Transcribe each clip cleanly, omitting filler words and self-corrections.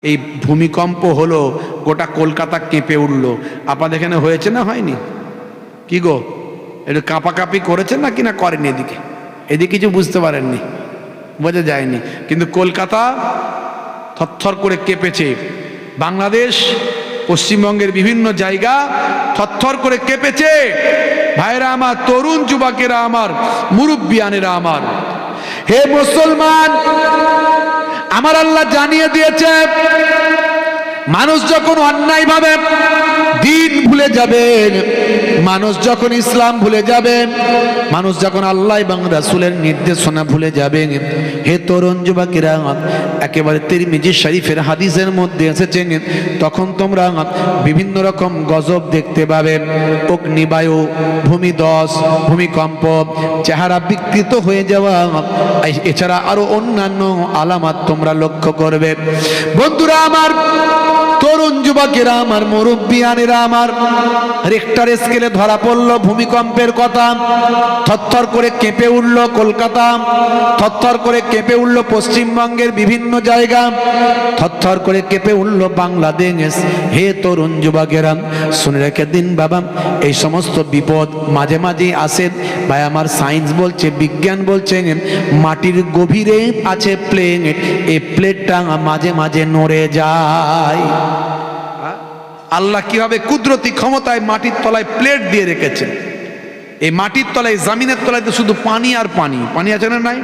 এই ভূমিকম্প হলো, গোটা কলকাতা কেঁপে উঠলো। আপনাদের এখানে হয়েছে না হয়নি? কি গো, একটু কাঁপাকাঁপি করেছেন না কিনা করেনি? এদিকে কিছু বুঝতে পারেননি, বোঝা যায়নি, কিন্তু কলকাতা থরথর করে কেঁপেছে। বাংলাদেশ, পশ্চিমবঙ্গের বিভিন্ন জায়গা থরথর করে কেঁপেছে। ভাইরা আমার, তরুণ যুবকেরা আমার, মুরব্বিয়ানেরা আমার, হে মুসলমান, আমার আল্লাহ জানিয়ে দিয়েছে, মানুষ যখন অন্যায় ভাবে দিন ভুলে যাবেন, মানুষ যখন ইসলাম ভুলে যাবেন, মানুষ যখন আল্লাহ এবং রাসূলের নির্দেশনা ভুলে যাবেন, হে তরুণ যুবকেরা, একেবারে তিরমিজি শরীফের হাদিসের মধ্যে এসেছে, তখন তোমরা বিভিন্ন রকম গজব দেখতে পাবে। অগ্নিবায়ু, ভূমিধস, ভূমিকম্প, চেহারা বিকৃত হয়ে যাওয়া, এছাড়া আরো অন্যান্য আলামত তোমরা লক্ষ্য করবে। বন্ধুরা আমার, তরুণ যুবকেরা আমার, মুরব্বিয়ানেরা আমার, রিখটার স্কেলে ধরা পড়লো ভূমিকম্পের কথা। থরথর করে কেঁপে উঠল কলকাতা, থরথর করে কেঁপে উঠল পশ্চিমবঙ্গের বিভিন্ন জায়গা, থরথর করে কেঁপে উঠল বাংলাদেশ। হে তরুণ যুবকেরা, শুনে রেখে দিন বাবা, এই সমস্ত বিপদ মাঝে মাঝে আসে। ভাই আমার, সায়েন্স বলছে, বিজ্ঞান বলছে, মাটির গভীরে আছে প্লেট, এই প্লেটটা মাঝে মাঝে নড়ে যায়। আল্লাহ কিভাবে কুদরতি ক্ষমতায় মাটির তলায় প্লেট দিয়ে রেখেছেন। এই মাটির তলায়, জমিনের তলায় তো শুধু পানি আর পানি। পানি আছে না নাই?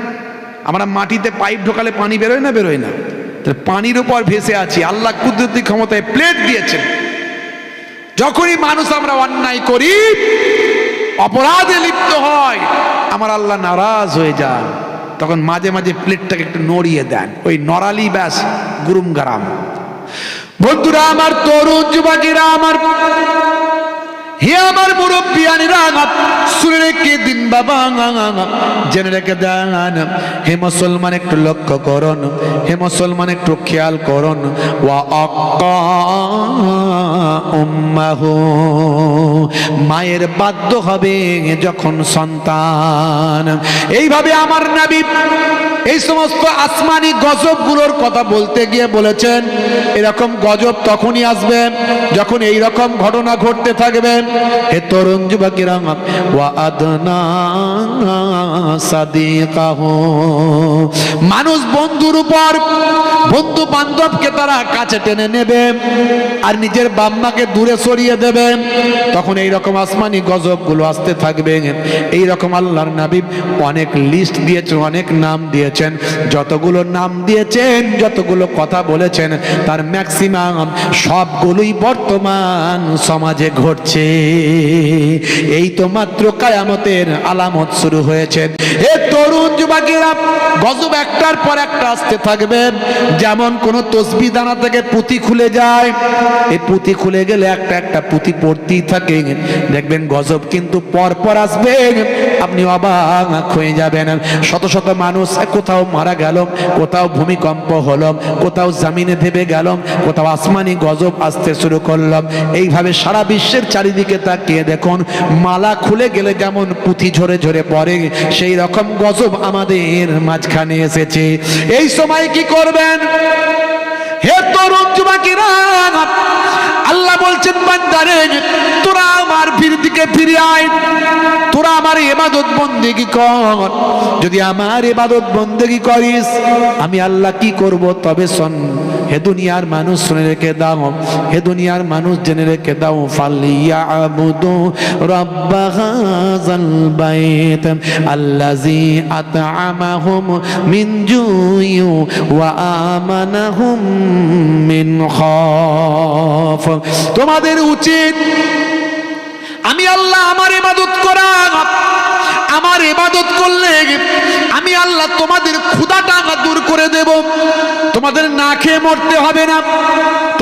আমরা মাটিতে পাইপ ঢোকালে পানি বেরোয় না? বেরোয় না। পানির উপর ভেসে আছি, আল্লাহ কুদরতি ক্ষমতায় প্লেট দিয়েছেন। যখনই মানুষ আমরা অন্যায় করি, অপরাধে লিপ্ত হয়, আমার আল্লাহ নারাজ হয়ে যান, তখন মাঝে মাঝে প্লেটটাকে একটু নড়িয়ে দেন। ওই নড়ালি ব্যাস গুরুম গারাম। বন্ধুরা আমার, তরুণ যুবকেরা আমার, হে আমার মুরব্বিয়ানেরা, শুনে রেখে দিন বাবা, জেনে রেখে দেন। হে মুসলমান, একটু লক্ষ্য করুন, হে মুসলমান একটু খেয়াল করুন। ওয়া আক্কা উম্মাহু, মায়ের বাধ্য হবে যখন সন্তান। এইভাবে আমার নবী এই সমস্ত আসমানি গজবগুলোর কথা বলতে গিয়ে বলেছেন, এরকম গজব তখনই আসবে যখন এই রকম ঘটনা ঘটতে থাকবে। হে তরুণ যুবকেরা, ওয়া আদনা সাদিকাহু, মানুষ বন্ধুর উপর, বন্ধু বান্ধবকে তারা কাছে টেনে নেবে আর নিজের বাম্মাকে দূরে সরিয়ে দেবে, তখন এই রকম আসমানি গজবগুলো আসতে থাকবে। এই রকম আল্লাহর নবী অনেক লিস্ট দিয়েছেন, অনেক নাম দিয়েছেন। যতগুলো নাম দিয়েছেন, যতগুলো কথা বলেছেন, তার ম্যাক্সিমাম সবগুলোই বর্তমান সমাজে ঘটছে। এই তো মাত্র কিয়ামতের আলামত শুরু হয়েছে। এ তরুণ যুবকেরা, গজব একটার পর একটা আসতে থাকবে। যেমন কোন তসবিহ দানা থেকে পুঁতি খুলে যায়, এই পুঁতি খুলে গেলে একটা একটা পুঁতি পড়তেই থাকে, দেখবেন গজব কিন্তু পর পর আসবে, আপনি অবাক হয়ে যাবেন। শত শত মানুষ কোথাও মারা গেল, কোথাও ভূমিকম্প হলো, কোথাও জমিনে দেবে গেল, কোথাও আসমানি গজব আসতে শুরু করলাম। এইভাবে সারা বিশ্বের চারিদিকে তাকিয়ে দেখুন, মালা খুলে গেলে যেমন পুঁথি ঝরে ঝরে পড়ে, সেই রকম গজব আমাদের মাঝখানে এসেছে। এই সময় কি করবেন? হে তরুণ যুবকেরা, আল্লাহ বলছেন, বান্দারে, তোরা আমার দিকে ফিরে আয়, তোরা আমার ইবাদত বন্দেগী কর। যদি আমার ইবাদত বন্দেগী করিস, আমি আল্লাহ কি করব? তবে শোন, হে দুনিয়ার মানুষ, শুনে রেখে দাও, হে দুনিয়ার মানুষ জেনে রেখে দাও, ফালিয়াবুদু রাব্ব হাযাল বাইত আল্লাযী আত'আমাহুম মিন জু'ইন ওয়া আমানাহুম মিন খাউফ। তোমাদের উচিত আমি আল্লাহ আমার ইবাদত করা। আমার ইবাদত করলে আমি আল্লাহ তোমাদের ক্ষুধাটা দূর করে দেব। তোমাদের না খেয়ে মরতে হবে না,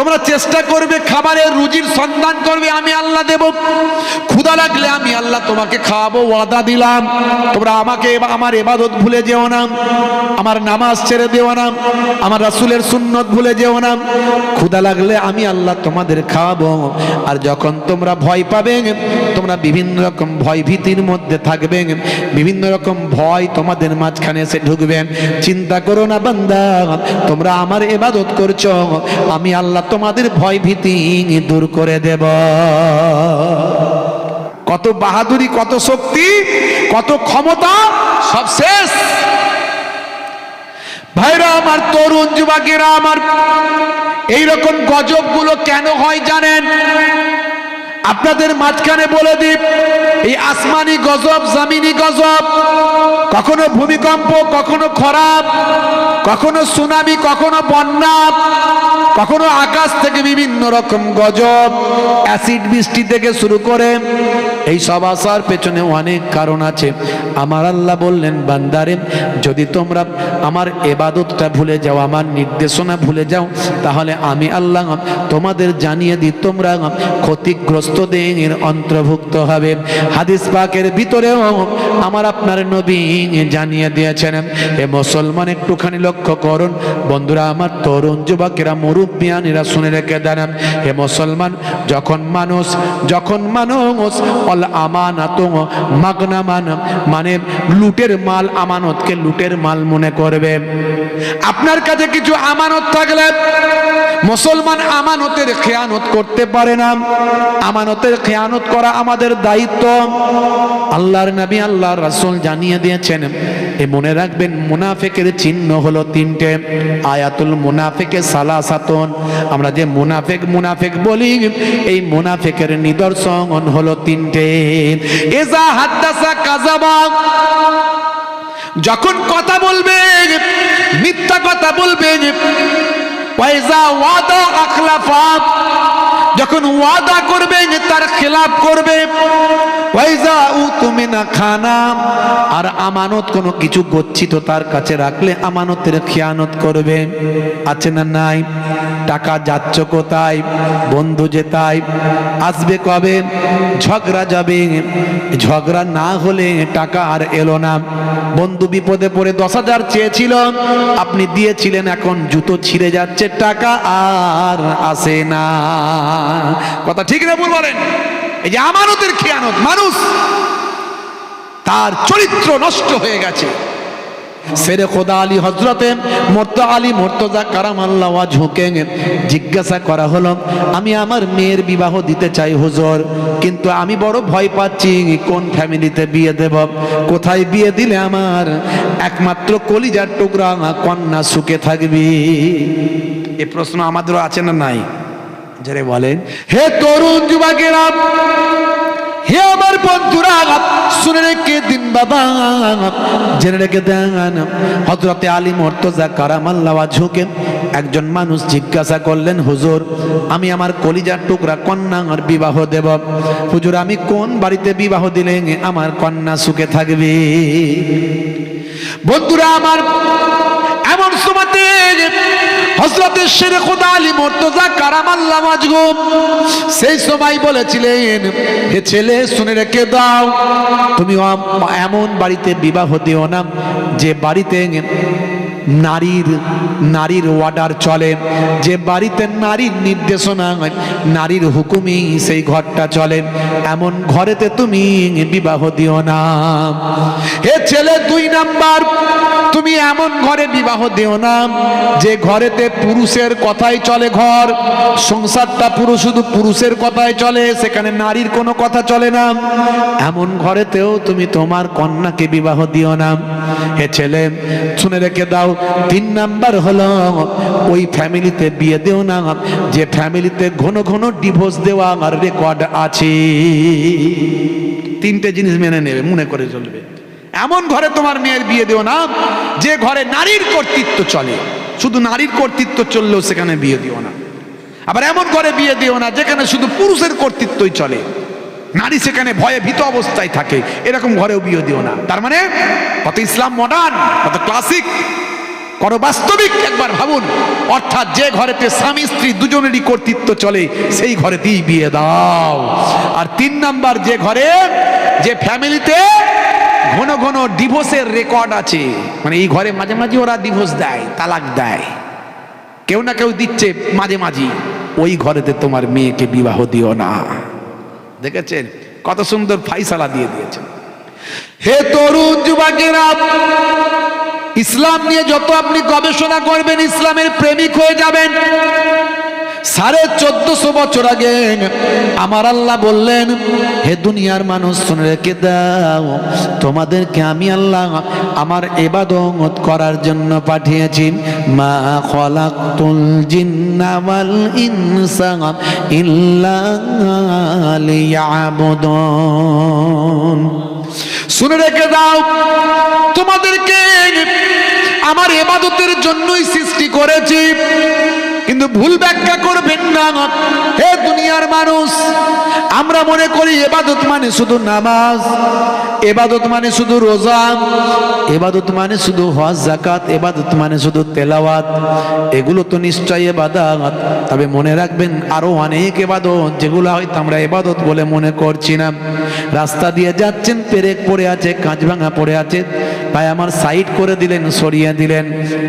তোমরা চেষ্টা করবে, খাবারের রুজির সন্ধান করবে, আমি আল্লাহ দেব। ক্ষুধা লাগলে আমি আল্লাহ তোমাকে খাওয়াবো, ওয়াদা দিলাম। তোমরা আমাকে আমার ইবাদত ভুলে যেও না, আমার নামাজ ছেড়ে দিও না, আমার রাসূলের সুন্নত ভুলে যেও না। ক্ষুধা লাগলে আমি আল্লাহ তোমাদের খাওয়াবো। আর যখন তোমরা ভয় পাবে, তোমরা বিভিন্ন রকম ভয় ভীতির মধ্যে থাকবে, বিভিন্ন রকম ভয় তোমাদের মাঝখানে এসে ঢুকবে। চিন্তা করো না বান্দা, তোমরা আমার ইবাদত করছো, আমি আল্লাহ তোমাদের ভয় ভীতি দূর করে দেব। কত বাহাদুরি, কত শক্তি, কত ক্ষমতা, সব শেষ। ভাইরা আমার, তরুণ যুবকেরা আমার, এইরকম গজব গুলো কেন হয় জানেন? আপনাদের মাঝখানে বলে দিই, এই আসমানি গজব, জমিনি গজব, কখনো ভূমিকম্প, কখনো খরা, কখনো সুনামি, কখনো বন্যা, কখনো আকাশ থেকে বিভিন্ন রকম গজব, অ্যাসিড বৃষ্টি থেকে শুরু করে এই সব আসার পেছনে অনেক কারণ আছে। আমার আল্লাহ বললেন, বান্দারে যদি তোমরা আমার ইবাদতটা ভুলে যাও, আমার নির্দেশনা ভুলে যাও, তাহলে আমি আল্লাহ তোমাদের জানিয়ে দিই তোমরা ক্ষতিগ্রস্তদের অন্তর্ভুক্ত হবে। হাদিস পাকের ভিতরেও আমার আপনার নবী জানিয়ে দিয়েছেন। এ মুসলমান একটুখানি লক্ষ্য করুন বন্ধুরা আমার, তরুণ যুবকেরা, মুরব্বিয়ানেরা শুনে রেখে দেন। হে মুসলমান, যখন মানুষ অল আমানাতু মাগনামান, মানে লুটের মাল, আমানতকে লুটের মাল মনে করবে। আপনার কাছে কিছু আমানত থাকলে মুসলমান আমানতের খেয়ানত করতে পারে না। আমানতের খেয়ানত করা আমাদের দায়িত্ব। আল্লাহর নবী, আল্লাহর রাসূল জানিয়ে দিয়েছেন, এ মনে রাখবেন, মুনাফিকের চিহ্ন হলো তিনটে। আয়াতুল মুনাফিকে সালাসাতুন, আমরা যে মুনাফিক বলি, এই মুনাফিকের নিদর্শন হলো তিনটে। ইজা হাদাসা কাযাবা, যখন কথা বলবে মিথ্যা কথা বলবে। ওয়াইজা ওয়াদা আখলাফা, যখন ওয়াদা করবে তার খেলাফ করবে। ওয়াইজা উতুমিনা খানা, আর আমানত কোনো কিছু গচ্ছিত তার কাছে রাখলে আমানতের খেয়ানত করবে। আছে না নাই? টাকা যাচ্ছ কোথায়, বন্ধু যেতাই, আসবে কবে, ঝগড়া যাবে, ঝগড়া না হলে টাকা আর এলো না। বন্ধু বিপদে পড়ে 10,000 চেয়েছিল, আপনি দিয়েছিলেন, এখন জুতো ছিঁড়ে যাচ্ছে, টাকা আর আসে না। কথা ঠিক না ভুল বলেন? এই যে আমানতের খেয়ানত, মানুষ তার চরিত্র নষ্ট হয়ে গেছে। শেরে খোদা আলী হযরতে মুর্তজা কারামাল্লাহু ওয়াজহুকে জিজ্ঞাসা করা হলো, আমি আমার মেয়ের বিবাহ দিতে চাই হুজুর, কিন্তু আমি বড় ভয় পাচ্ছি কোন ফ্যামিলিতে বিয়ে দেব, কোথায় বিয়ে দিলে আমার একমাত্র কলিজার টুকরা কন্যা সুখে থাকবে। এই প্রশ্ন আমাদেরও আছে না নাই? যারা বলেন, হে তরুণ যুবকেরা, হে আমার বন্ধুরা, শুনে রেখে দিন বাবা, জেনে রেখে দেন। হযরতে আলী মুর্তজা কারামাল্লাহু ওয়াজহুকে একজন মানুষ জিজ্ঞাসা করলেন, হুজুর আমি আমার কলিজার টুকরা কন্যার বিবাহ দেব, হুজুর আমি কোন বাড়িতে বিবাহ দিলে আমার কন্যা সুখে থাকবে? বন্ধুরা আমার, এমন সময়তে হযরতে শেরে খোদা আলী মুর্তজা কারামাল্লাহু ওয়াজহু সেই সময় বলেছিলেন, হে ছেলে শুনে রেখে দাও, তুমি এমন বাড়িতে বিবাহ দিও না যে বাড়িতে নারীর অর্ডার চলে, যে বাড়িতে নারীর নির্দেশনা, নারীর হুকুমই সেই ঘরটা চলে, এমন ঘরেতে তুমি বিবাহ দিও না। হে ছেলে, 2 নাম্বার, তুমি এমন ঘরে বিবাহ দিও না যে ঘরেতে পুরুষের কথাই চলে, ঘর সংসারটা শুধু পুরুষের কথাই চলে, সেখানে নারীর কোনো কথা চলে না, এমন ঘরেতেও তুমি তোমার কন্যাকে বিবাহ দিও না। হে ছেলে শুনে রেখে দাও, 3 নাম্বার হলো ওই ফ্যামিলিতে বিয়ে দিও না যে ফ্যামিলিতে ঘন ঘন ডিভোর্স দেওয়া আর রেকর্ড আছে। 3টে জিনিস মেনে নেবে, মনে করে চলবে। এমন ঘরে তোমার মেয়ের বিয়ে দিও না যে ঘরে নারীর কর্তৃত্ব চলে, শুধু নারীর কর্তৃত্ব চললেও সেখানে বিয়ে দিও না। আবার এমন ঘরে বিয়ে দিও না যেখানে শুধু পুরুষের কর্তৃত্বই চলে, নারী সেখানে ভয়ে ভীত অবস্থায় থাকে, এরকম ঘরেও বিয়ে দিও না। তার মানে কত ইসলাম মডার্ন, কত ক্লাসিক। করো বাস্তবিক একবার ভাবুন। অর্থাৎ যে ঘরেতে স্বামী স্ত্রী দুজনেরই কর্তৃত্ব চলে সেই ঘরেতেই বিয়ে দাও। আর 3 নাম্বার, যে ঘরে যে ফ্যামিলিতে ঘন ঘন ডিভোর্সের রেকর্ড আছে, মানে এই ঘরে মাঝে মাঝে ওরা ডিভোর্স দেয়, তালাক দেয়, কেউ না কেউ দিচ্ছে মাঝে মাঝে, ওই ঘরেতে তোমার মেয়েকে বিবাহ দিও না। দেখেছেন কত সুন্দর ফাইসালা দিয়ে দিয়েছেন। হে তরুণ যুবকেরা, ইসলাম নিয়ে যত আপনি গবেষণা করবেন ইসলামের প্রেমিক হয়ে যাবেন। 1450 বছর আগে আমার আল্লাহ বললেন, হে দুনিয়ার মানুষ শুনে রেখে দাও, তোমাদেরকে আমি আল্লাহ আমার ইবাদত করার জন্য পাঠিয়েছি। মা খলাকতুল জিন্না ওয়াল ইনসা ইল্লা লিয়াবুদুন। শুনে রেখে দাও, তোমাদেরকে আমার ইবাদতের জন্যই সৃষ্টি করেছি। কিন্তু ভুল ব্যাখ্যা করবেন না। হে দুনিয়ার মানুষ, আমরা মনে করি ইবাদত মানে শুধু নামাজ, ইবাদত মানে শুধু রোজা, ইবাদত মানে শুধু হজ যাকাত, ইবাদত মানে শুধু তেলাওয়াত। এগুলো তো নিশ্চয়ই ইবাদত, তবে মনে রাখবেন আরো অনেক ইবাদত যেগুলো হয়তো আমরা ইবাদত বলে মনে করছি না। রাস্তা দিয়ে যাচ্ছেন, পেরেক পড়ে আছে, কাঁচ ভাঙা পড়ে আছে, ভাই আমার সাইড করে দিলেন, সরিয়ে দিলেন,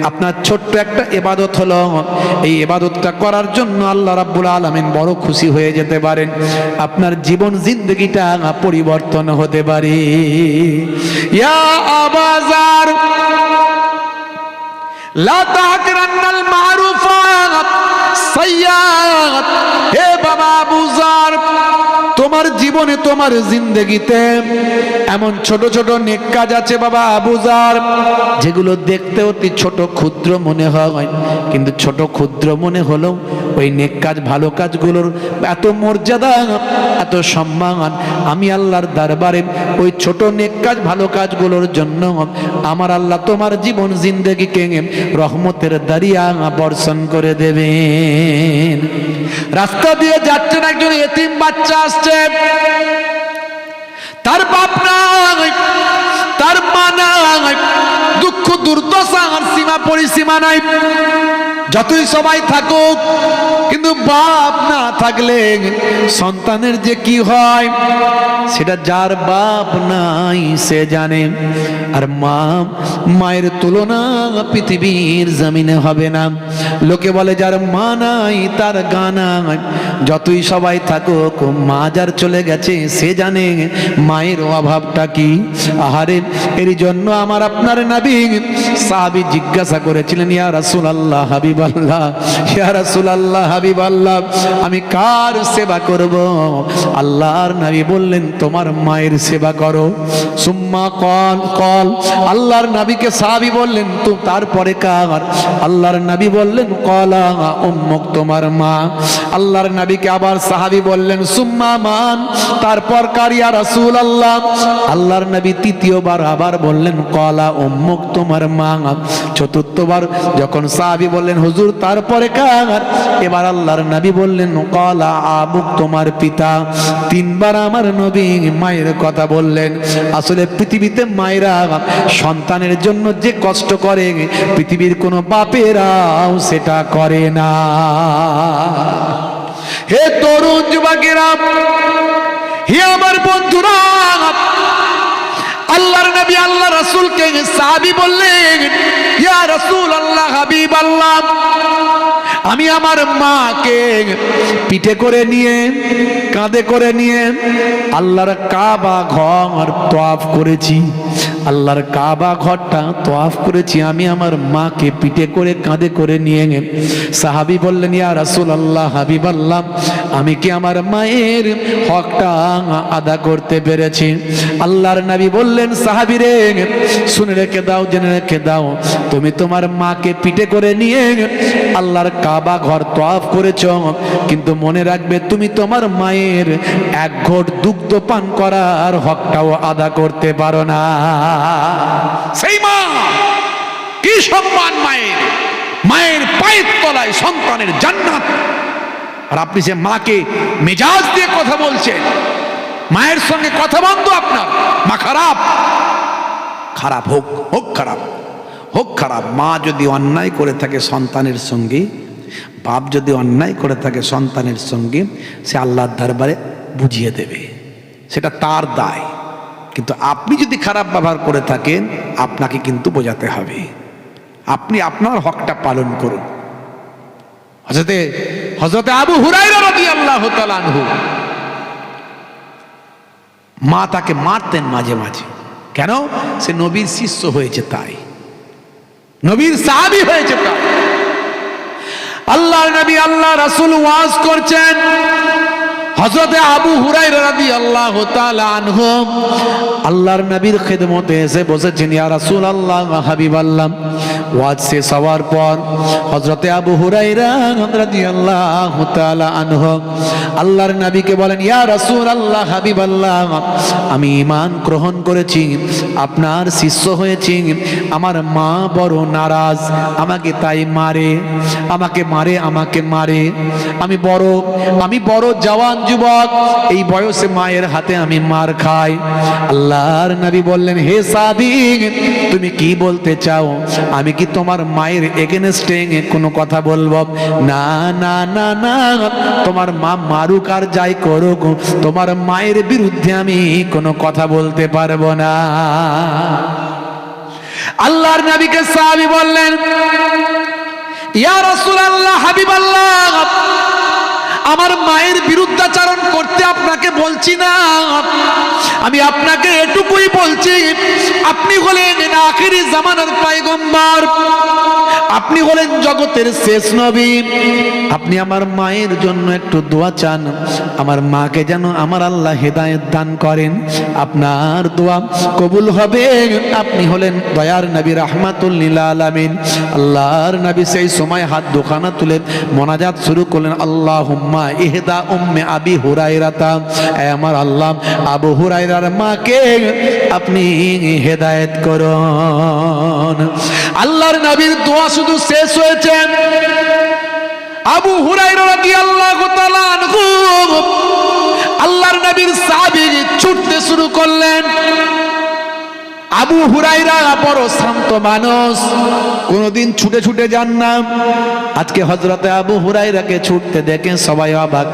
আপনার ছোট্ট একটা ইবাদত হলো। এই ইবাদতটা করার জন্য আল্লাহ রাব্বুল আলামিন বড় খুশি হয়ে যেতে পারেন, আপনার জীবন জিন্দেগিটা পরিবর্তন হতে পারে। ইয়া আবাজার লা তাহকিরান্নাল মারুফাত সাইয়্যাত। হে বাবা আবুজার, তোমার জীবনে তোমার জিন্দেগিতে এমন ছোট ছোট নেক কাজ আছে বাবা আবুজার, যেগুলো দেখতে অতি ছোট ক্ষুদ্র মনে হয়, কিন্তু ছোট ক্ষুদ্র মনে হলেও ওই নেক কাজ ভালো কাজগুলোর এত মর্যাদা, এত সম্মান আমি আল্লাহর দরবারে ওই ছোট নেক কাজ ভালো কাজগুলোর জন্য আমার আল্লাহ তোমার জীবন জিন্দেগিকে রহমতের দরিয়া বর্ষণ করে দেবেন। রাস্তা দিয়ে যাচ্ছেন, একজন এতিম বাচ্চা আসছে, তার বাপ নাই, তার মা নাই, দুঃখ দুর্দশার সীমা পরিসীমা নাই। যতই সবাই থাকুক, কিন্তু বাপ না থাকলে সন্তানের যে কি হয় সেটা যার বাপ নাই সে জানে। আর মায়ের তুলনা পৃথিবীর জমিনে হবে না। লোকে বলে যার মা নাই তার গা নাই। যতই সবাই থাকুক, মা যার চলে গেছে সে জানে মায়ের অভাবটা কি। আহারে, এর জন্য আমার আপনার নবী সাহাবী জিজ্ঞাসা করেছিলেন, ইয়া রাসূলুল্লাহ হাবিবাল্লাহ, ইয়া রাসূলুল্লাহ হাবিবাল্লাহ, আমি কার সেবা করব? আল্লাহর নবী বললেন, তোমার মায়ের সেবা করো। সুম্মা কল, আল্লাহর নবীকে সাহাবী বললেন, তো তারপরে কার? আল্লাহর নবী বললেন, কলা উম্মুক, তোমার মা। আল্লাহর নবীকে আবার সাহাবী বললেন, সুম্মা মান, তারপর কার ইয়া রাসূলুল্লাহ? আল্লাহর নবী তৃতীয়বার আবার বললেন, কলা উম্মুক, তোমার মা। চতুর্থবার যখন সাহাবী বললেন, হুজুর তারপরে কার? এবার আল্লাহর নবী বললেন, কলা আবুক, তোমার পিতা। 3 বার আমার নবী মায়ের কথা বললেন। আসলে পৃথিবীতে মায়েরা সন্তানের জন্য যে কষ্ট করে পৃথিবীর কোনো বাপেরাও সেটা করে না। হে তরুণ যুবকেরা, হে আমার বন্ধুরা, আল্লাহর নবী আল্লাহ রাসূলকে সাহাবী বললেন, ইয়া রাসূলুল্লাহ হাবিবাল্লাহ, আমি আমার মাকে পিঠে করে নিয়ে, কাঁধে করে নিয়ে আল্লাহর কাবা ঘর তওয়াফ করেছি। আল্লাহর কাবা ঘরটা তওয়াফ করেছি আমি আমার মাকে পিঠে করে কাঁধে করে নিয়ে। সাহাবী বললেন, ইয়া রাসূলুল্লাহ হাবিবাল্লাহ, আমি কি আমার মায়ের হকটা আদা করতে পেরেছি? আল্লাহর নবী বললেন, সাহাবী রে, শুনে রেখে দাও, জেনে রেখে দাও, তুমি তোমার মাকে পিঠে করে নিয়ে আল্লাহর কাবা ঘর তওয়াফ করেছো, কিন্তু মনে রাখবে তুমি তোমার মায়ের 1 ঘট দুগ্ধ পান করার হকটাও আদা করতে পারো না। সেই মা কি সম্মান মায়ের! মায়ের পায়ের তলায় সন্তানের জান্নাত। আর আপনি সে মাকে মেজাজ দিয়ে কথা বলছেন, মায়ের সঙ্গে কথা বন্ধ আপনার। মা খারাপ, খারাপ হোক, হোক খারাপ, হোক খারাপ, মা যদি অন্যায় করে থাকে সন্তানের সঙ্গে, বাপ যদি অন্যায় করে থাকে সন্তানের সঙ্গে, সে আল্লাহর দরবারে বুঝিয়ে দেবে, সেটা তার দায়। কিন্তু আপনি যদি খারাপ ব্যবহার করে থাকেন, আপনাকে কিন্তু বোঝাতে হবে, আপনি আপনার হকটা পালন করুন। হযরতে আবু হুরায়রা রাদিয়াল্লাহু তাআলা আনহু, মা তাকে মারতেন মাঝে মাঝে। কেন? সে নবীর শিষ্য হয়েছে তাই, নবীর সাহাবী হয়েছে তাই। আল্লাহর নবী, আল্লাহ রাসূল ওয়াজ করছেন, হযরতে আবু হুরায়রা রাদিয়াল্লাহু তাআলা আনহু আল্লাহর নবীর খিদমতে এসে বসেছেন। ইয়া রাসূলুল্লাহ, হাবিবাল্লাহ। ওয়াজ শেষ হওয়ার পর হযরতে আবু হুরায়রা রাদিয়াল্লাহু তাআলা আনহু আল্লাহর নবীকে বলেন, ইয়া রাসূলুল্লাহ, হাবিবাল্লাহ, আমি ঈমান গ্রহণ করেছি, আপনার শিষ্য হয়েছি। আমার মা বড় নারাজ, আমাকে তাই মারে, আমাকে মারে। আমি বড় জওয়ান যুবক, এই বয়সে মায়ের হাতে আমি মার খাই। আল্লাহর নবী বললেন, হে সাদিক, তুমি কি বলতে চাও? আমি কি তোমার মায়ের এগেনস্টে কোনো কথা বলবো? না না না না, তোমার মা মারুক আর যাই করুক, তোমার মায়ের বিরুদ্ধে আমি কোনো কথা বলতে পারবো না। আল্লাহর নবীকে সাহাবী বললেন, ইয়া রাসূলুল্লাহ, হাবিবাল্লাহ, আমার মায়ের বিরুদ্ধাচরণ করতে আপনাকে বলছি না, আমি আপনাকে এটুকুই বলছি, আপনি হলেন আখিরি জামানার পয়গম্বর, আপনি হলেন জগতের শেষ নবী। আপনি আমার মায়ের জন্য একটু দোয়া চান, আমার মাকে যেন আমার আল্লাহ হেদায়েত দান করেন, আপনার দোয়া কবুল হবে। আপনি হলেন দয়ার নবী, রাহমাতুল লিল আলামিন। আল্লাহর নবী সেই সময় হাত দুখানা তুলে মোনাজাত শুরু করলেন, আল্লাহুম্মা ইহদা উম্মে আবি হুরায়রাতা, আমার আল্লাহ আবু হুরায়রার মাকে আপনি হেদায়েত করুন। আল্লাহর নবীর দোয়া শুধু শেষ হয়েছে, আবু হুরায়রা রাদিয়াল্লাহু তাআলা আনহু আল্লাহর নবীর সাহাবী ছুটতে শুরু করলেন। আবু হুরায়রা বড় শান্ত মানুষ, কোনোদিন ছুটে ছুটে যান না। আজকে হযরতে আবু হুরায়রাকে ছুটতে দেখে সবাই অবাক,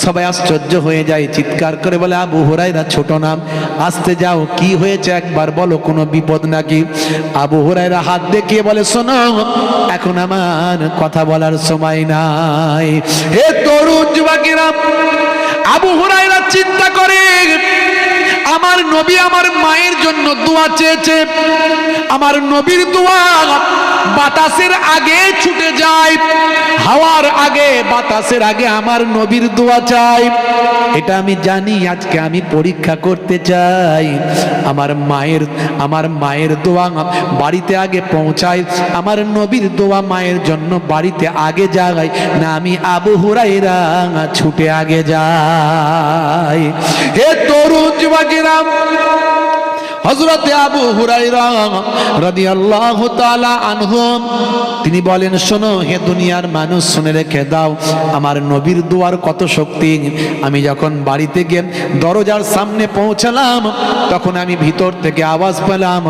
সবাই আশ্চর্য হয়ে যায়, চিৎকার করে বলে, আবু হুরায়রা ছোট নাম, আসতে যাও, কি হয়েছে একবার বলো, কোনো বিপদ নাকি? আবু হুরায়রা হাত দেখিয়ে বলে, শোনো, এখন আমার কথা বলার সময় নাই। হে তরুণ যুবকেরা, আবু হুরায়রা চিন্তা করে, আমার নবী আমার মায়ের জন্য দোয়া চেয়েছে, আমার নবীর দোয়া বাতাসের আগে ছুটে যায়, হাওয়ার আগে, বাতাসের আগে আমার নবীর দোয়া চাই। এটা আমি জানি, আজকে আমি পরীক্ষা করতে চাই, আমার মায়ের দোয়া বাড়িতে আগে পৌঁছায়, আমার নবীর দোয়া মায়ের জন্য বাড়িতে আগে যায় না, আমি আবু হুরায়রা ছুটে আগে যাই। হে তরুণ যুবকেরা, হযরতে আবু হুরায়রা রাদিয়াল্লাহু তাআলা আনহু তিনি বলেন, শোনো হে দুনিয়ার মানুষ, শুনে রেখে দাও, আমার নবীর দোয়ার কত শক্তি। আমি যখন বাড়িতে গিয়ে দরজার সামনে পৌঁছালাম, তখন আমি ভিতর থেকে আওয়াজ পেলাম,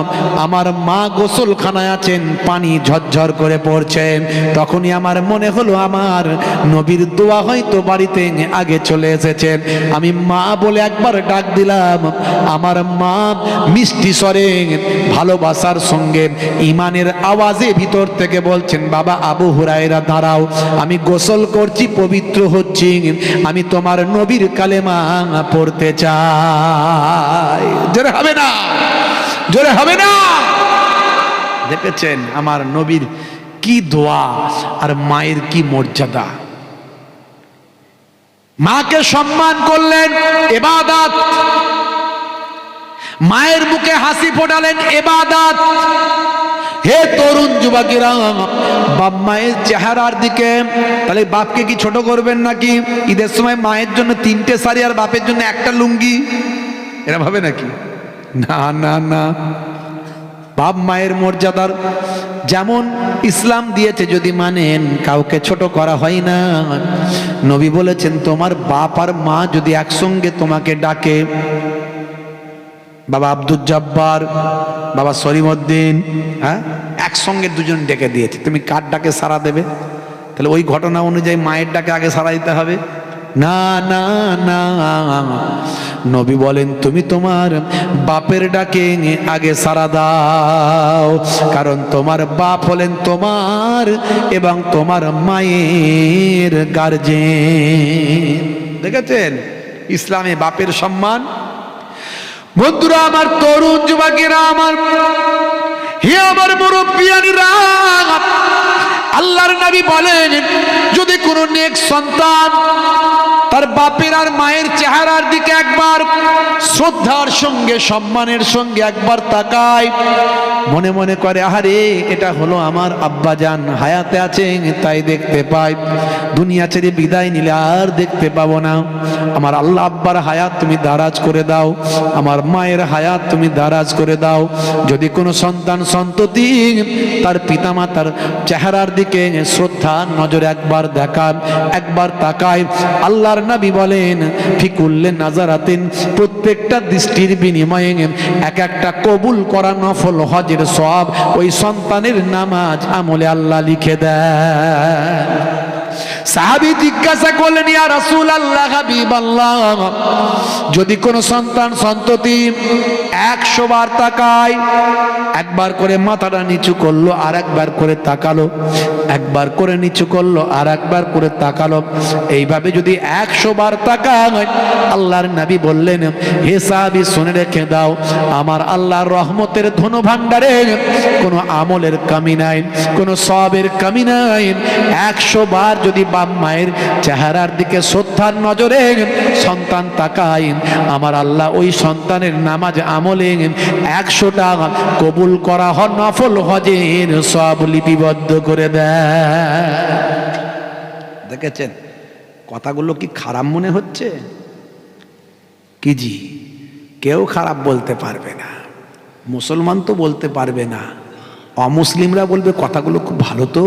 আমার মা গোসলখানায় আছেন, পানি ঝরঝর করে পড়ছে। তখনই আমার মনে হলো, আমার নবীর দোয়া হয়তো বাড়িতে আগে চলে এসেছে। আমি মা বলে একবার ডাক দিলাম, আমার মা মিষ্টি স্বরে, ভালোবাসার সঙ্গে, ঈমানের আওয়াজে ভিতর থেকে বলছেন, বাবা আবু হুরায়রা দাঁড়াও, আমি গোসল করছি, পবিত্র হচ্ছি, আমি তোমার নবীর কালেমা পড়তে চাই। জোরে হবে না, জোরে হবে না। দেখেছেন আমার নবীর কি দোয়া আর মায়ের কি মর্যাদা। মাকে সম্মান করলেন, ইবাদত, মায়ের মুখে হাসি ফোটালেন, ইবাদত। হে তরুণ যুবকেরা, বাপ মায়ের চেহারার দিকে, তাহলে বাপকে কি ছোট করবেন নাকি? ঈদের সময় মায়ের জন্য 3টে শাড়ি আর বাপের জন্য একটা লুঙ্গি, এরা ভাবে নাকি? না না না, বাপ মায়ের মর্যাদার যেমন ইসলাম দিয়েছে, যদি মানেন, কাউকে ছোট করা হয় না। নবী বলেছেন, তোমার বাপ আর মা যদি একসঙ্গে তোমাকে ডাকে, বাবা আব্দুল জব্বার, বাবা সলিমউদ্দিন, হ্যাঁ, একসঙ্গে দুজন ডেকে দিয়েছে, তুমি কার ডাকে সাড়া দেবে? তাহলে ওই ঘটনা অনুযায়ী মায়ের ডাকে আগে সাড়া দিতে হবে? না না না, নবী বলেন তুমি তোমার বাপের ডাকে আগে সাড়া দাও, কারণ তোমার বাপ হলেন তোমার এবং তোমার মায়ের গার্জেন। দেখেছেন ইসলামে বাপের সম্মান। বন্ধুরা আমার, তরুণ যুবকেরা আমার, হে আমার মুরব্বিয়ানিরা, আল্লাহর নবী বলেন যদি কোনো নেক সন্তান তার বাপের আর মায়ের চেহারার দিকে একবার শ্রদ্ধার সঙ্গে সম্মানের সঙ্গে একবার তাকায়, মনে মনে করে আহারে এটা হলো আমার আব্বাজান, হায়াতে আছেন তাই দেখতে পাই, দুনিয়া ছেড়ে বিদায় নিলে আর দেখতে পাবো না, আমার আল্লাহ আব্বার হায়াত তুমি দারাজ করে দাও, আমার মায়ের হায়াত তুমি দারাজ করে দাও। যদি কোনো সন্তান সন্ততি তার পিতামাতার চেহারার দিকে শ্রদ্ধার নজরে একবার দেখান, একবার তাকায়, আল্লাহর নবী বলেন ফিকুল্লে নাজারাতিন, প্রত্যেকটা দৃষ্টির বিনিময়ে এক একটা কবুল করা নফল হজের সওয়াব ওই সন্তানের নামাজ আমলে আল্লাহ লিখে দেয়। সাহাবী জিজ্ঞাসা করলেন ইয়া রাসূলুল্লাহ, হাবিবাল্লাহ, যদি কোনো সন্তান সন্ততি 100 বার তাকায়, একবার করে মাথাটা নিচু করলো আর একবার করে তাকালো, একবার করে নিচু করলো আর একবার করে তাকালো, এইভাবে যদি 100 বার তাকায়, আল্লাহর নবী বললেন হে সাহাবী শুনে রেখে দাও, আমার আল্লাহর রহমতের ধন ভাণ্ডারে কোনো আমলের কমি নাই, কোনো সওয়াবের কমি নাই। 100 বার যদি বাপ মায়ের চেহারার দিকে শ্রদ্ধার নজরে সন্তান তাকায়, আমার আল্লাহ ওই সন্তানের নামাজ আমলে 100টা কবুল করা নফল হজের সওয়াব লিপিবদ্ধ করে দেয়। দেখেছেন কথাগুলো কি খারাপ মনে হচ্ছে? কি জি, কেউ খারাপ বলতে পারবে না, মুসলমান তো বলতে পারবে না, অমুসলিমরা বলবে কথাগুলো খুব ভালো। তো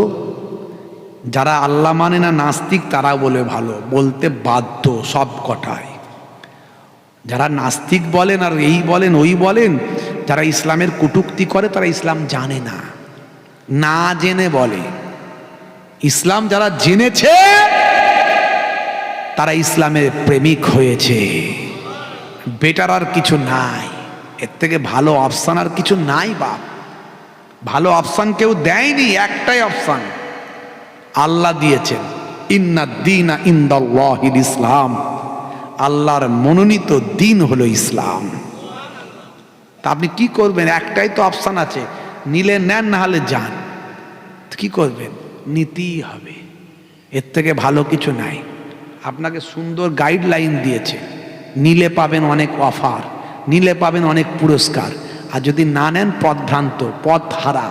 যারা আল্লাহ মানে না, নাস্তিক, তারা বলে ভালো, বলতে বাধ্য সব কটাই। যারা নাস্তিক বলেন আর এই বলেন ওই বলেন, যারা ইসলামের কটূক্তি করে তারা ইসলাম জানে না, না জেনে বলে। ইসলাম যারা জেনেছে তারা ইসলামের প্রেমিক হয়েছে। বেটার আর কিছু নাই, এর থেকে ভালো অপশন আর কিছু নাই বাপ। ভালো অপশন কেউ দেয়নি, একটাই অপশন আল্লাহ দিয়েছেন, ইন্নাদ দীনা ইনদাল্লাহিল ইসলাম, আল্লাহর মনোনীত দিন হলো ইসলাম। তা আপনি কি করবেন? একটাই তো অপশন আছে, নিলে নেন না হলে যান। কি করবেন? নিতেই হবে, এর থেকে ভালো কিছু নাই। আপনাকে সুন্দর গাইডলাইন দিয়েছে, নিলে পাবেন অনেক অফার, নিলে পাবেন অনেক পুরস্কার, আর যদি না নেন পথভ্রান্ত, পথ হারা,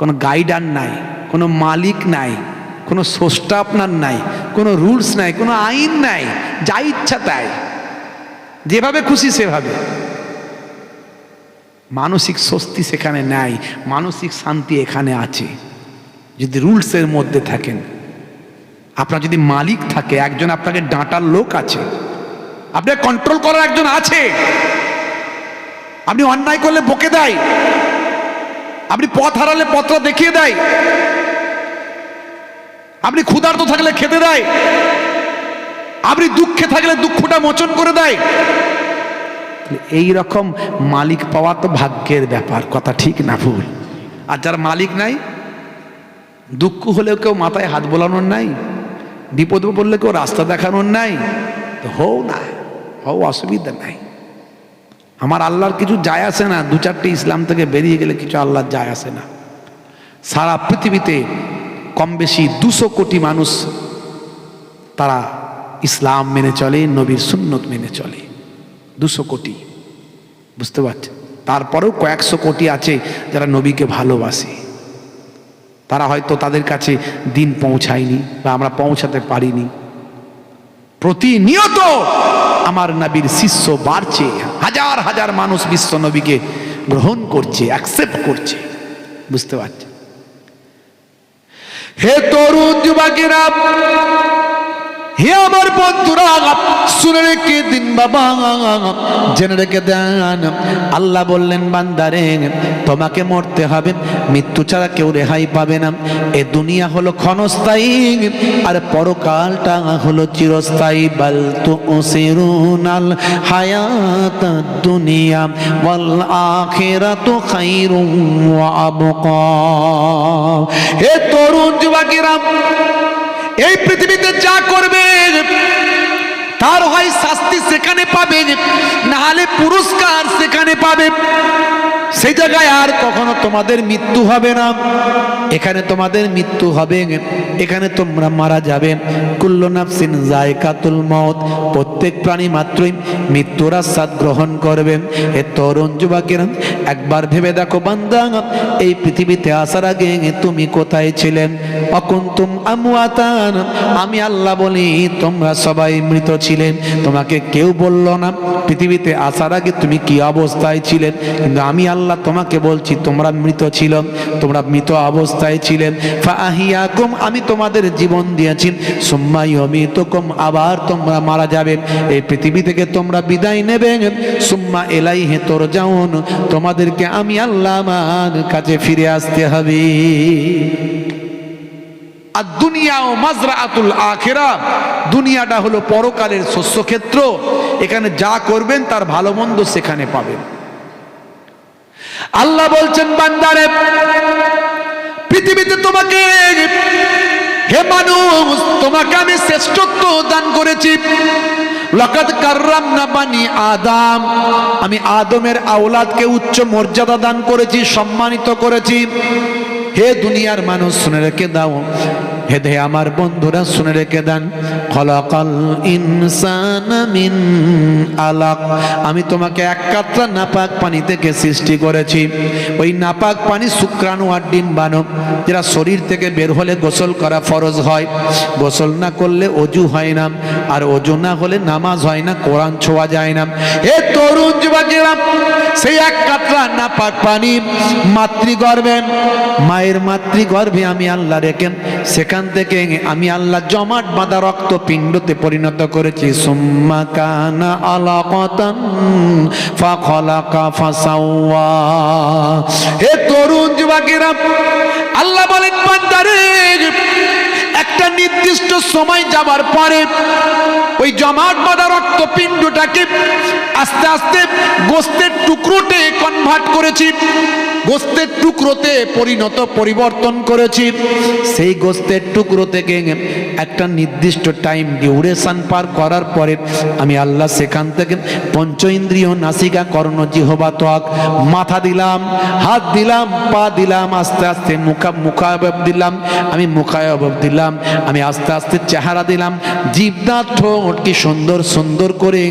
কোনো গাইডার নাই, কোনো মালিক নাই, কোনো স্রষ্টা আপনার নাই, কোনো রুলস নাই, কোনো আইন নাই, যা ইচ্ছা তাই, যেভাবে খুশি সেভাবে। মানসিক স্বস্তি সেখানে নাই, মানসিক শান্তি এখানে আছে যদি রুলসের মধ্যে থাকেন। আপনার যদি মালিক থাকে, একজন আপনাকে ডাঁটার লোক আছে, আপনাকে কন্ট্রোল করার একজন আছে, আপনি অন্যায় করলে বকে দেয়, আপনি পথ হারালে পথটা দেখিয়ে দেয়, আপনি ক্ষুধার্ত থাকলে খেতে দেয়, আপনি দুঃখে থাকলে দুঃখটা মোচন করে দেয়। এই রকম মালিক পাওয়া তো ভাগ্যের ব্যাপার, কথা ঠিক না ভুল? আর যার মালিক নাই, দুঃখ হলেও কেউ মাথায় হাত বোলানোর নাই, বিপদ পড়লে কেউ রাস্তা দেখানোর নাই, তো হও না, হও, অসুবিধা নাই। আমার আল্লাহর কিছু যায় আসে না, 2-4টে ইসলাম থেকে বেরিয়ে গেলে কিছু আল্লাহর যায় আসে না। সারা পৃথিবীতে কম বেশি 200 কোটি মানুষ তারা ইসলাম মেনে চলে, নবীর সুন্নত মেনে চলে, 200 কোটি, বুঝতে পারছেন? তারপরেও কয়েকশো কোটি আছে যারা নবীকে ভালোবাসে, তারা হয়তো তাদের কাছে দিন পৌঁছায়নি বা আমরা পৌঁছাতে পারিনি। প্রতিনিয়ত আমার নবীর শিষ্য বাড়ছে, হাজার হাজার মানুষ বিশ্ব নবীকে গ্রহণ করছে, অ্যাকসেপ্ট করছে, বুঝতে পারছে? হে তরুণ যুবকেরা, হে আমার বন্ধুরা শুনে রেখে দিন বাবা, জেনে রেখে দেন। আল্লাহ বললেন বান্দারে তোমাকে মরতে হবে, মৃত্যু ছাড়া কেউ রেহাই পাবে না। এ দুনিয়া হলো ক্ষণস্থায়ী আর পরকালটা হলো চিরস্থায়ী। বাল তুসিরুনাল হায়াতাদ দুনিয়া ওয়াল আখিরাতু খায়রুম ওয়া আবকা। হে তরুণ যুবকেরা, এই পৃথিবীতে যা করবে তার হয় শাস্তি সেখানে পাবে, না হলে পুরস্কার সেখানে পাবে। সেই জায়গায় আর কখনো তোমাদের মৃত্যু হবে না। এখানে তোমাদের মৃত্যু হবে, এখানে তোমরা মারা যাবে। কুল্লু নাফসিন যায়কাতুল মউত, প্রত্যেক প্রাণী মাত্রই মৃত্যুর আস্বাদ গ্রহণ করবে। হে তরুণ যুবকেরা, একবার ভেবে দেখো বান্দা, এই পৃথিবীতে আসার আগে তুমি কোথায় ছিলেন? অকুনতুম আমওয়াতান, আমি আল্লাহ বলি তোমরা সবাই মৃত ছিলেন। তোমাকে কেউ বলল না পৃথিবীতে আসার আগে তুমি কি অবস্থায় ছিলেন, কিন্তু আমি আল্লাহ তোমাকে বলছি তোমরা মৃত ছিল, তোমরা মৃত অবস্থায় ছিলেন। ফাআহিয়াকুম, আমি তোমাদের জীবন দিয়েছি। সুম্মা ইউমিতুকুম, আবার তোমরা মারা যাবে। এই পৃথিবী থেকে তোমরা বিদায় নেবে। সুম্মা ইলাইহি তুরজাউন, তোমাদেরকে আমি আল্লাহ আমার কাছে ফিরে আসতে হবে। আর দুনিয়া ও মাজরাআতুল আখিরা, দুনিয়াটা হলো পরকালের শস্যক্ষেত্র। এখানে যা করবেন তার ভালো মন্দ সেখানে পাবেন। আল্লাহ বলছেন বান্দারে, পৃথিবীতে তোমাকে, হে মানুষ, তোমাকে আমি শ্রেষ্ঠত্ব দান করেছি। লাকাদ কাররামনা বানি আদম, আমি আদমের আওলাদকে উচ্চ মর্যাদা দান করেছি, সম্মানিত করেছি। হে দুনিয়ার মানুষ শুনে রেখে দাও, হে দে আমার বন্ধুরা শুনে রেখে দেন। খলাকাল ইনসানা মিন আলাক, আমি তোমাকে এক কাতরা নাপাক পানি থেকে সৃষ্টি করেছি। ওই নাপাক পানি শুক্রাণু আর ডিম্বাণু, যেটা শরীর থেকে বের হলে গোসল করা ফরজ হয়, গোসল না করলে অজু হয় না, আর অজু না হলে নামাজ হয় না, কোরআন ছোঁয়া যায় না। হে তরুণ যুবকেরা, সেই এক কাতরা নাপাক পানি মাতৃগর্ভে, মায়ের মাতৃগর্ভে আমি আল্লাহ রেখে সেখান থেকে আমি আল্লাহ জমাট বাঁধা রক্ত পিণ্ডতে পরিণত করেছি। সুম্মা কানা আলাকাতান ফাখলাকা ফাসাওয়া। হে তরুণ যুবকেরা, আল্লাহ বলেন বান্দারে, একটা নির্দিষ্ট সময় যাবার পরে ওই জমাট বাঁধা রক্ত পিণ্ডটাকে আস্তে আস্তে গোস্তের টুকরোতে কনভার্ট করেছি, গোস্তের টুকরোতে পরিবর্তন করেছি। সেই গোস্তের টুকরো থেকে একটা নির্দিষ্ট টাইম ডিউরেশন পার করার পরে আমি আল্লাহ সেখান থেকে পঞ্চ ইন্দ্রিয়, নাসিকা, কর্ণ, জিহ্বা, ত্বক, মাথা দিলাম, হাত দিলাম, পা দিলাম, আস্তে আস্তে মুখাবয়ব দিলাম, আমি মুখাবয়ব দিলাম, আমি আস্তে আস্তে চেহারা দিলাম, জিভ, দাঁত, ঠোঁট কি সুন্দর সুন্দর করে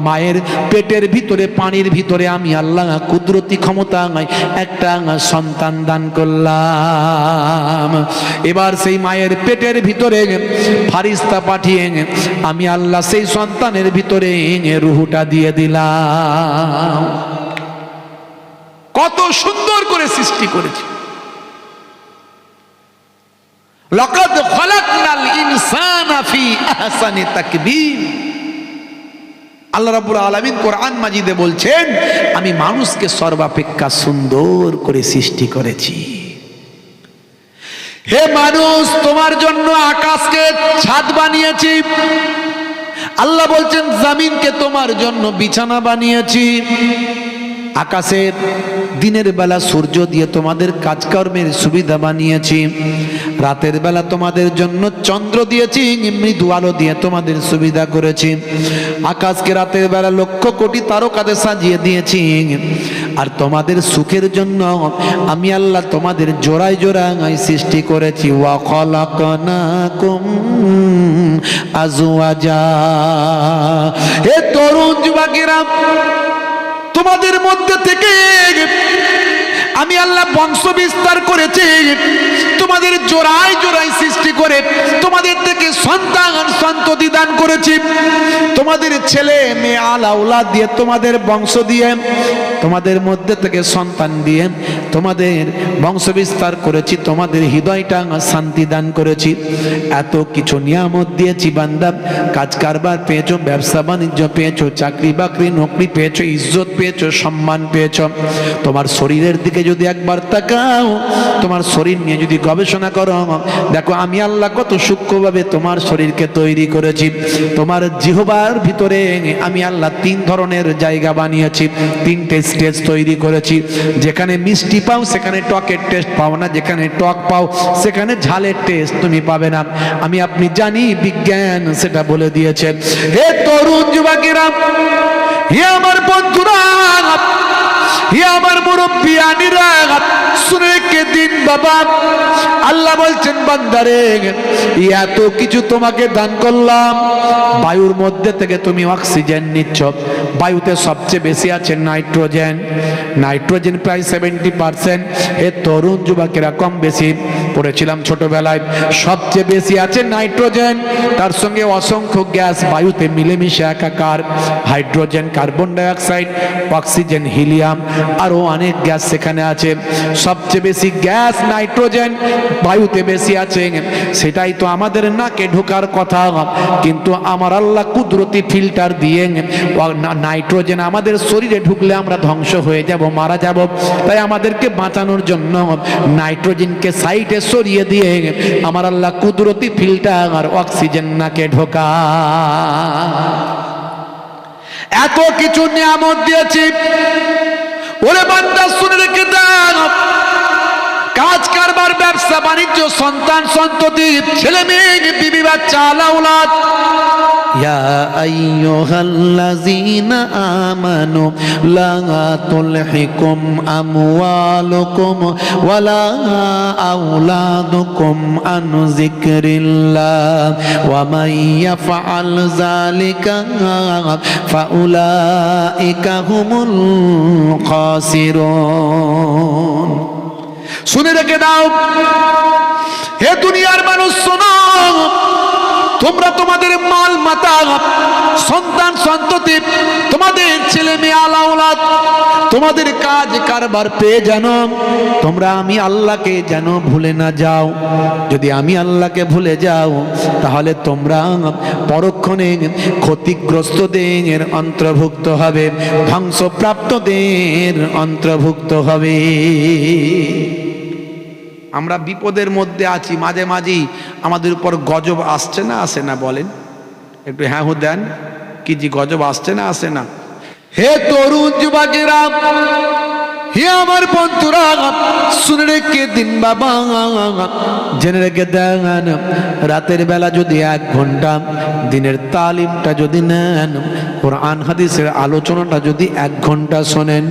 মায়ের পেটের ভিতরে, পানির ভিতরে আমি আল্লাহ কুদরতি ক্ষমতা একটা সন্তান দান করলাম। এবার সেই মায়ের পেটের ভিতরে ফারিস্তা পাঠিয়ে আমি আল্লাহ সেই সন্তানের ভিতরে রুহুটা দিয়ে দিলাম। কত সুন্দর করে সৃষ্টি করেছি। লাকাদ খালাকনাল ইনসানা ফি আহসানি তাকবীর। আল্লাহ রাব্বুল আলামিন কোরআন মাজিদে বলছেন, আমি মানুষকে সর্বাপেক্ষা সুন্দর করে সৃষ্টি করেছি। হে মানুষ, তোমার জন্য আকাশকে ছাদ বানিয়েছি। আল্লাহ বলছেন জমিনকে তোমার জন্য বিছানা বানিয়েছি। আকাশের দিনের বেলা সূর্য দিয়ে তোমাদের কাজকর্মের সুবিধা বানিয়েছি। রাতের বেলা তোমাদের জন্য চন্দ্র দিয়েছি, মৃদু আলো দিয়ে তোমাদের সুবিধা করেছি। আকাশকে রাতের বেলা লক্ষ কোটি তারকাতে সাজিয়ে দিয়েছি। আর তোমাদের সুখের জন্য আমি আল্লাহ তোমাদের জোড়ায় জোড়ায় সৃষ্টি করেছি। ওয়া খালাকনাকুম আজওয়াজা। হে তরুণ যুবকেরা, তোমাদের মধ্যে থেকে আমি আল্লাহ বংশ বিস্তার করেছি, তোমাদের জোড়ায় জোড়ায় সৃষ্টি করে তোমাদের থেকে সন্তান সন্ততি দান করেছি, তোমাদের ছেলে মেয়ে আল আওলাদ দিয়ে, তোমাদের বংশ দিয়ে, তোমাদের মধ্যে থেকে সন্তান দিয়ে তোমাদের বংশ বিস্তার করেছি, তোমাদের হৃদয়টা শান্তি দান করেছি, এত কিছু নিয়ামত দিয়েছি বান্দা। কাজ কারবার পেয়েছো, ব্যবসা বাণিজ্য পেয়েছো, চাকরি বাকরি নকরি পেয়েছো, ইজ্জত পেয়েছো, সম্মান পেয়েছো। তোমার শরীরের দিকে যদি একবার তাকাও, তোমার শরীর নিয়ে যদি গবেষণা করো, দেখো আমি আল্লাহ কত সূক্ষ্মভাবে তোমার শরীরকে তৈরি করেছি। তোমার জিহ্বার ভিতরে আমি আল্লাহ 3 ধরনের জায়গা বানিয়েছি, 3টে স্টেজ তৈরি করেছি। যেখানে মিষ্টি পাও সেখানে টকের টেস্ট পাও না, যেখানে টক পাও সেখানে ঝালের টেস্ট তুমি পাবে না। আমি আপনি জানি, বিজ্ঞান সেটা বলে দিয়েছে। হে তরুণ যুবকেরা, হে আমার বন্ধুরা, হে আমার মুরব্বিয়ানিরা, শুনে কে দিন বাবা, আল্লাহ বলছেন বান্দারে এত কিছু তোমাকে দান করলাম। বায়ুর মধ্যে থেকে তুমি অক্সিজেন নিচ্ছ, বায়ুতে সবচেয়ে বেশি আছে নাইট্রোজেন, নাইট্রোজেন প্রায় 70%। এ তরুণ যুবকেরা কম বেশি পড়েছিলাম ছোটবেলায়, সবচেয়ে বেশি আছে নাইট্রোজেন, তার সঙ্গে অসংখ্য গ্যাস বায়ুতে মিলেমিশে একাকার, hydrogen, carbon dioxide, oxygen, helium, আরো অনেক গ্যাস সেখানে আছে। সবচেয়ে বেশি গ্যাস নাইট্রোজেন বায়ুতে বেশি আছে, সেটাই তো আমাদের নাকে ঢোকার কথা, কিন্তু আমার আল্লাহ কুদরতি ফিল্টার দিয়ে নাইট্রোজেন আমাদের শরীরে ঢুকলে আমরা ধ্বংস হয়ে যাব, মারা যাব। তাই আমাদেরকে বাঁচানোর জন্য নাইট্রোজেনকে সাইডে সরিয়ে দিয়ে আমার আল্লাহ কুদরতি ফিল্টার অক্সিজেন নাকে ঢোকা। এত কিছু নিয়ামত দিয়েছি, ওরে বান্দা শুনে রেখে দাও, কাজ কারবার, ব্যবসা বাণিজ্য, সন্তান সন্ততি, ছেলে মেয়ে, বিবি বাচ্চা, আওলাদ। ইয়া আইয়ুহাল্লাযীনা আমানু লা তুলহিকুম আমওয়ালুকুম ওয়ালা আওলাদুকুম আন যিকরিল্লাহ ওয়া মান ইয়াফআল যালিকা ফাউলাইকা হুমুল খাসিরুন। শুনে রেখে দাও, হে দুনিয়ার মানুষ শোনো, তোমরা তোমাদের মাল মাতা, সন্তান সন্ততি, তোমাদের ছেলে মেয়ে আওলাদ, তোমাদের কাজ কারবার পেয়ে জানো তোমরা আমি আল্লাহকে যেন ভুলে না যাও। যদি আমি আল্লাহকে ভুলে যাও তাহলে তোমরা পরক্ষণে ক্ষতিগ্রস্তদের অন্তর্ভুক্ত হবে, ধ্বংসপ্রাপ্তদের অন্তর্ভুক্ত হবে। আমরা বিপদের মধ্যে আছি, মাঝে মাঝেই আমাদের উপর গজব আসছে না আসে না? বলেন একটু হ্যাঁ হু দেন, কি জি গজব আসছে না আসে না? হে তরুণ যুবকেরা, হে আমার বন্ধুরা, শুনে রেখে দিন বাবা, জেনে রেখে দেন, রাতের বেলা যদি 1 ঘন্টা দিনের তালিমটা যদি নেন, কোরআন হাদিসের আলোচনাটা যদি 1 ঘন্টা শোনেন,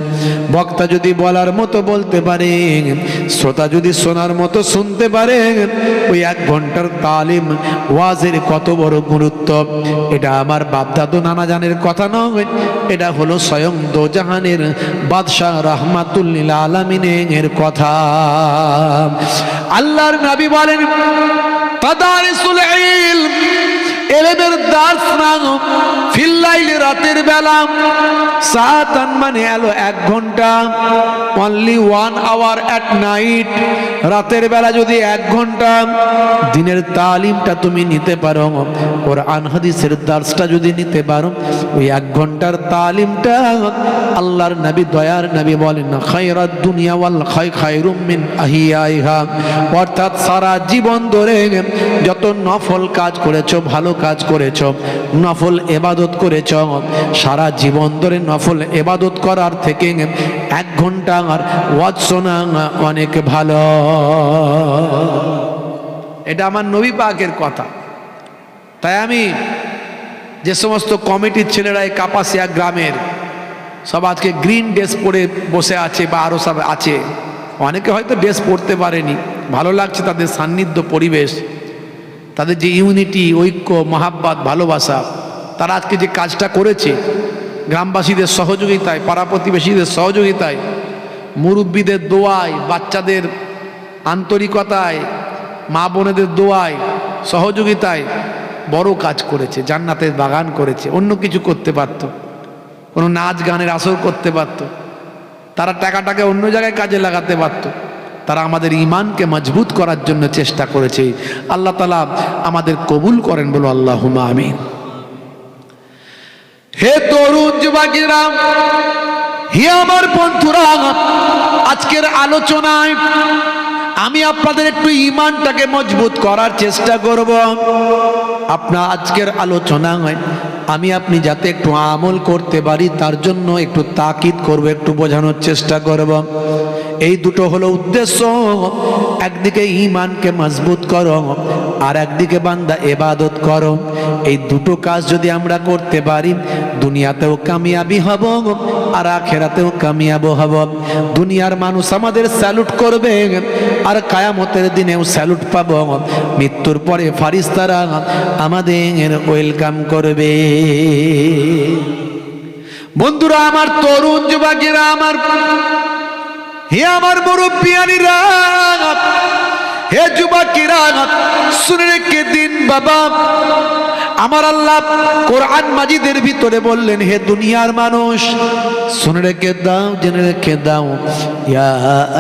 বক্তা যদি বলার মতো বলতে পারেন, শ্রোতা যদি শোনার মতো শুনতে পারেন, ওই 1 ঘন্টার তালিম ওয়াজের কত বড় গুরুত্ব। এটা আমার বাপদাদু নানা জানের কথা নয়, এটা হলো স্বয়ং দোজাহানের বাদশাহ রাহমাতুল লিল আলামিনের কথা। আল্লাহর নবী বলেন, তাদারিসুল ইলম, ইলমের দার্স নাও, ফিল লাইল, রাতের বেলা, সাআতান মানে হলো 1 ঘন্টা, অনলি 1 আওয়ার এট নাইট। রাতের বেলা যদি 1 ঘন্টা দিনের তালিমটা তুমি নিতে পারো, কোরআন হাদিসের দার্সটা যদি নিতে পারো, ওই 1 ঘন্টার তালিমটা আল্লাহর নবী, দয়ার নবী বলেন, খায়রাদ দুনিয়া ওয়াল খায়রুম মিন আহিয়াইহা, অর্থাৎ সারা জীবন ধরে যত নফল কাজ করেছো, ভালো কাজ করেছো, নফল ইবাদত করেছো, সারা জীবন ধরে নফল ইবাদত করার থেকে 1 ঘন্টা আর ওয়াজ শোনা অনেক ভালো। এটা আমার নবী পাকের কথা। তাই আমি যে সমস্ত কমিটির ছেলেরা এই কাপাসিয়া গ্রামের সব আজকে গ্রিন ড্রেস পরে বসে আছে বা আরও সব আছে, অনেকে হয়তো ড্রেস পরতে পারেনি, ভালো লাগছে তাদের সান্নিধ্য, পরিবেশ, তাদের যে ইউনিটি, ঐক্য, মহাব্বত, ভালোবাসা, তারা আজকে যে কাজটা করেছে গ্রামবাসীদের সহযোগিতায়, পাড়া প্রতিবেশীদের সহযোগিতায়, মুরব্বীদের দোয়ায়, বাচ্চাদের আন্তরিকতায়, মা বোনেদের দোয়ায়, সহযোগিতায়, বড় কাজ করেছে, জান্নাতের বাগান করেছে, অন্য কিছু করতে পারত, কোনো নাচ গানের আসর করতে পারত, তারা টাকাটাকে অন্য জায়গায় কাজে লাগাতে পারত। তারা আমাদের ঈমানকে মজবুত করার জন্য চেষ্টা করেছে। আল্লাহ তাআলা আমাদের কবুল করেন, বলো আল্লাহুম্মা আমিন। হে তরুণ যুবকেরা, হে আমার বন্ধুরা, আজকের আলোচনায় আমি আপনাদের একটু ঈমানটাকে মজবুত করার চেষ্টা করব। আপনার আজকের আলোচনায় আমি আপনি যাতে একটু আমল করতে পারি তার জন্য একটু তাকিদ করব, একটু বোঝানোর চেষ্টা করব। এই দুটো হলো উদ্দেশ্য। একদিকে ঈমানকে মজবুত করো, আর একদিকে বান্দা ইবাদত করো। এই দুটো কাজ যদি আমরা করতে পারি, দুনিয়াতেও কামিয়াবি হব আর আখিরাতেও কামিয়াব হব। দুনিয়ার মানুষ আমাদের স্যালুট করবে, আর কিয়ামতের দিনেও স্যালুট পাব। মৃত্যুর পরে ফারিস্তারা আমাদের ওয়েলকাম করবে। বন্ধুরা আমার, তরুণ যুবকেরা আমার, হে আমার মুরব্বিয়ানিরা, হে যুবকেরা, শুনে রেখে দিন বাবা, আমার আল্লাহ কোরআন মাজিদের ভিতরে বললেন, হে দুনিয়ার মানুষ শুনে রেখে দাও, জেনে রেখে দাও, ইয়া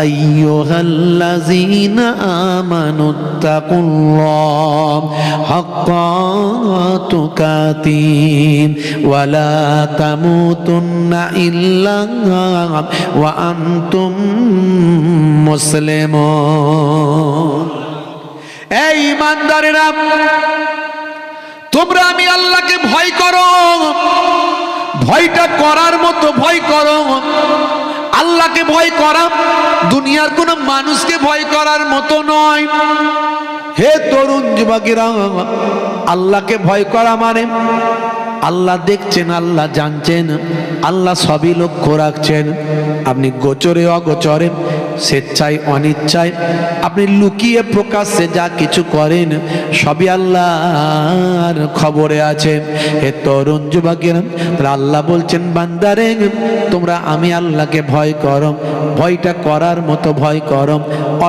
আইয়ুহাল্লাযীনা আমানুত্তাকুল্লাহ হাক্কা তুকাতিহি ওয়া লা তামুতুন্না ইল্লা ওয়া আনতুম মুসলিমুন। এই ঈমানদারেরা, তোমরা আমি আল্লাহকে ভয় করো, ভয়টা করার মতো ভয় করো। আল্লাহকে ভয় করা দুনিয়ার কোন মানুষকে ভয় করার মতো নয়। হে তরুণ যুবকেরা, আল্লাহকে ভয় করা মানে আল্লাহ দেখছেন, আল্লাহ জানছেন, আল্লাহ সবই লক্ষ্য রাখছেন। আপনি গোচরে অগোচরে, স্বেচ্ছায় অনিচ্ছায়, আপনি লুকিয়ে প্রকাশ্যে যা কিছু করেন সবই আল্লাহর খবরে আছে। হে তরুণ যুবকেরা, আল্লাহ বলছেন, বান্দারে তোমরা আমি আল্লাহকে ভয় করো, ভয়টা করার মতো ভয় করো,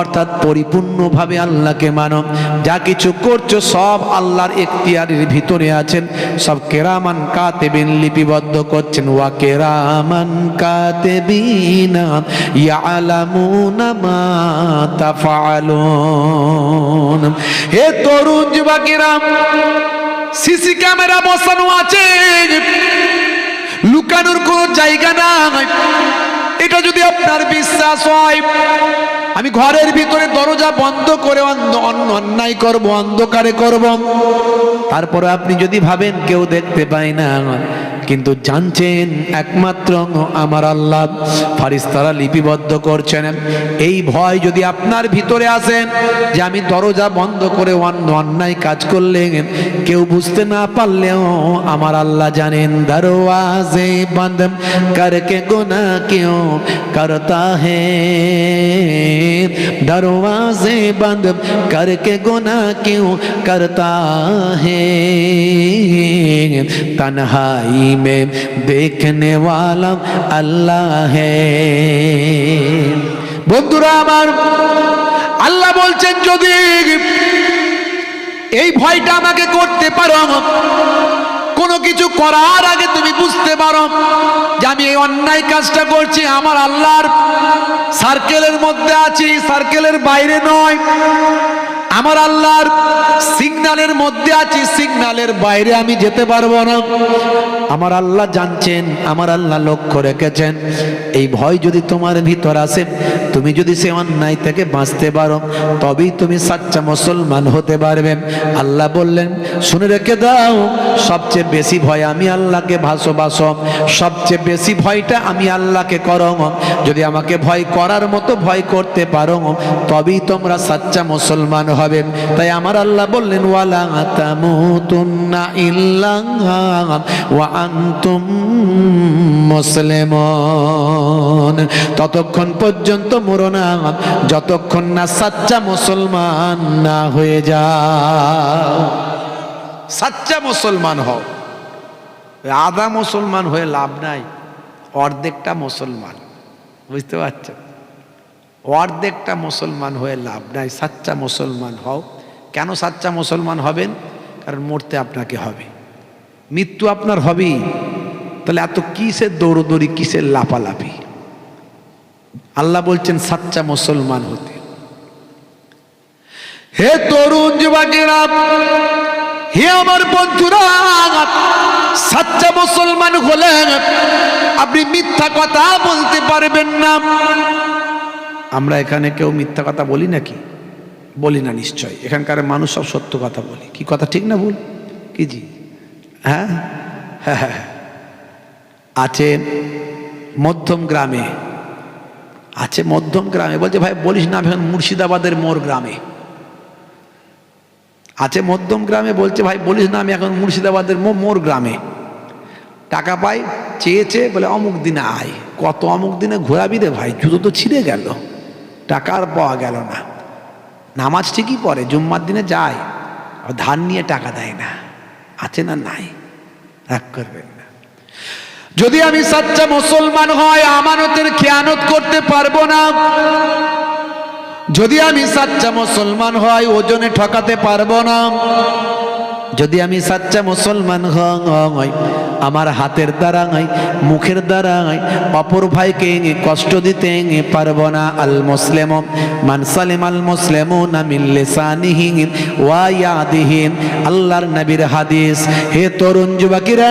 অর্থাৎ পরিপূর্ণভাবে আল্লাহকে মানো। যা কিছু করছো সব আল্লাহর এখতিয়ারের ভিতরে আছেন। সব কেরামান কাতিবিন লিপিবদ্ধ করছেন। ওয়া কেরামান কাতিবিনা ইয়ালামুনা মা তাফআলুন। হে তরুণ যুবকেরা, সিসি ক্যামেরা বসানো আছে, লুকানোর কোনো জায়গা নাই। এটা যদি আপনার বিশ্বাস হয়, আমি ঘরের ভিতরে দরজা বন্ধ করে অন্যায় করব, অন্ধকারে করব, তারপরে আপনি যদি ভাবেন কেউ দেখতে পায় না, কিন্তু জানছেন একমাত্র আমার আল্লাহ, ফারিস্তারা লিপিবদ্ধ করছেন। এই ভয় যদি আপনার ভিতরে আসেন যে আমি দরজা বন্ধ করে অন্যায় কাজ করলে কেউ বুঝতে না পারলেও আমার আল্লাহ জানেন। দরওয়াজে বন্ধ করকে গুনাহ কিও করতা হে, दरवाजे बंद करके गुनाह क्यों करता है, तन्हाई में देखने वाला अल्लाह है। বন্ধুরা আমার, আল্লাহ বলছেন যদি এই ভয়টা আমাকে করতে পারো, কোনো কিছু করার আগে তুমি বুঝতে পারো যে আমি এই অন্যায় কাজটা করছি, আমার আল্লাহর সার্কেলের মধ্যে আছি, সার্কেলের বাইরে নয়, আমার আল্লাহর সিগন্যালের মধ্যে আছি, সিগন্যালের বাইরে আমি যেতে পারবো না। আমার আল্লাহ জানছেন, আমার আল্লাহ লক্ষ্য রেখেছেন। এই ভয় যদি তোমার ভিতর আসে, তুমি যদি সে অন্যায় থেকে বাঁচতে পারো, তবেই তুমি সাচ্চা মুসলমান হতে পারবে। আল্লাহ বললেন, শুনে রেখে দাও, সবচেয়ে বেশি ভয় আমি আল্লাহকে ভালোবাসো, সবচেয়ে বেশি ভয়টা আমি আল্লাহকে করো। যদি আমাকে ভয় করার মতো ভয় করতে পারো, তবেই তোমরা সাচ্চা মুসলমান হবে। তাই আমার আল্লাহ বললেন, ওয়ালা তামুতুন্না ইল্লা ওয়া আনতুম মুসলিমুন। ততক্ষণ পর্যন্ত মরো না যতক্ষণ না সাচ্চা মুসলমান না হয়ে যাও। সাচ্চা মুসলমান হও। আধা মুসলমান হয়ে লাভ নাই, অর্ধেকটা মুসলমান, বুঝতে পারছো? অর্ধেকটা মুসলমান হয়ে লাভ নাই, সাচ্চা মুসলমান হও। কেন সাচ্চা মুসলমান হবেন? কারণ মরতে আপনাকে হবে, মৃত্যু আপনার হবেই। তাহলে এত কিসের দৌড়দৌড়ি, কিসের লাপালাপি? আল্লাহ বলছেন সাচ্চা মুসলমান হতে। হে তরুণ যুবকেরা, হে আমার বন্ধুরা, সাচ্চা মুসলমান হলে আপনি মিথ্যা কথা বলতে পারবেন না। আমরা এখানে কেউ মিথ্যা কথা বলি নাকি? বলি না নিশ্চয়। এখানকার মানুষ সব সত্য কথা বলি। কি কথা ঠিক না ভুল? কি জি? হ্যাঁ হ্যাঁ। আছে মধ্যম গ্রামে, আছে মধ্যম গ্রামে, বলছে ভাই বলিস না, এখন মুর্শিদাবাদের মোর গ্রামে আছে। মধ্যম গ্রামে বলছে ভাই বলিস না, আমি এখন মুর্শিদাবাদের মোর গ্রামে। টাকা পাই, চেয়েছে, বলে অমুক দিনে আয়। কত অমুক দিনে ঘোরাবি রে ভাই, জুতো তো ছিঁড়ে গেল, টাকা আর পাওয়া গেল না। নামাজ ঠিকই পড়ে, জুম্মার দিনে যায়, ধান নিয়ে টাকা দেয় না। আছে না নাই? রাগ করবেন না। যদি আমি সাচ্চা মুসলমান হয়, আমানতের খেয়ানত করতে পারবো না। যদি আমি সাচ্চা মুসলমান হয়, ওজনে ঠকাতে পারবো না। যদি আমি সাচ্চা মুসলমান হই, আমার হাতের দ্বারাই, মুখের দ্বারাই অপর ভাইকে কষ্ট দিতে পারবো না। আল মুসলিম মান সালিম আল মুসলিমুনা মিন লিসানিহি ওয়া ইয়াদিহি, আল্লাহর নবীর হাদিস। হে তরুণ যুবকেরা,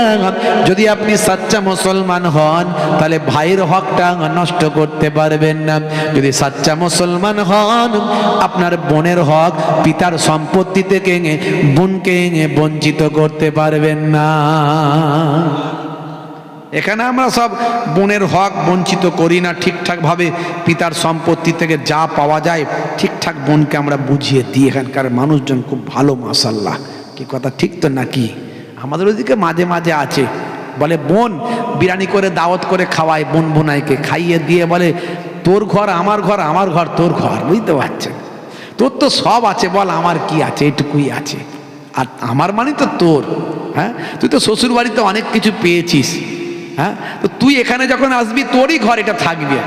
যদি আপনি সাচ্চা মুসলমান হন, তাহলে ভাইয়ের হকটা নষ্ট করতে পারবেন না। যদি সাচ্চা মুসলমান হন, আপনার বোনের হক, পিতার সম্পত্তি থেকে বোনকে বঞ্চিত করতে পারবেন না। এখানে আমরা সব বোনের হক বঞ্চিত করি না ঠিকঠাক ভাবে। পিতার সম্পত্তি থেকে যা পাওয়া যায় ঠিকঠাক বোনকে আমরা বুঝিয়ে দিই। এখানকার মানুষজন খুব ভালো, মাশাআল্লাহ। কি কথা ঠিক তো নাকি? আমাদের ওদিকে মাঝে মাঝে আছে, বলে বোন বিরিয়ানি করে দাওয়াত করে খাওয়ায়, বোন বোনাইকে খাইয়ে দিয়ে বলে তোর ঘর আমার ঘর, আমার ঘর তোর ঘর। বুঝতে পারছেন? তোর তো সব আছে, বল আমার কি আছে? এটুকুই আছে। আর আমার মানে তো তোর। হ্যাঁ, তুই তো শ্বশুর বাড়িতে অনেক কিছু পেয়েছিস। হ্যাঁ, তো তুই এখানে যখন আসবি, তোরই ঘর এটা থাকবে।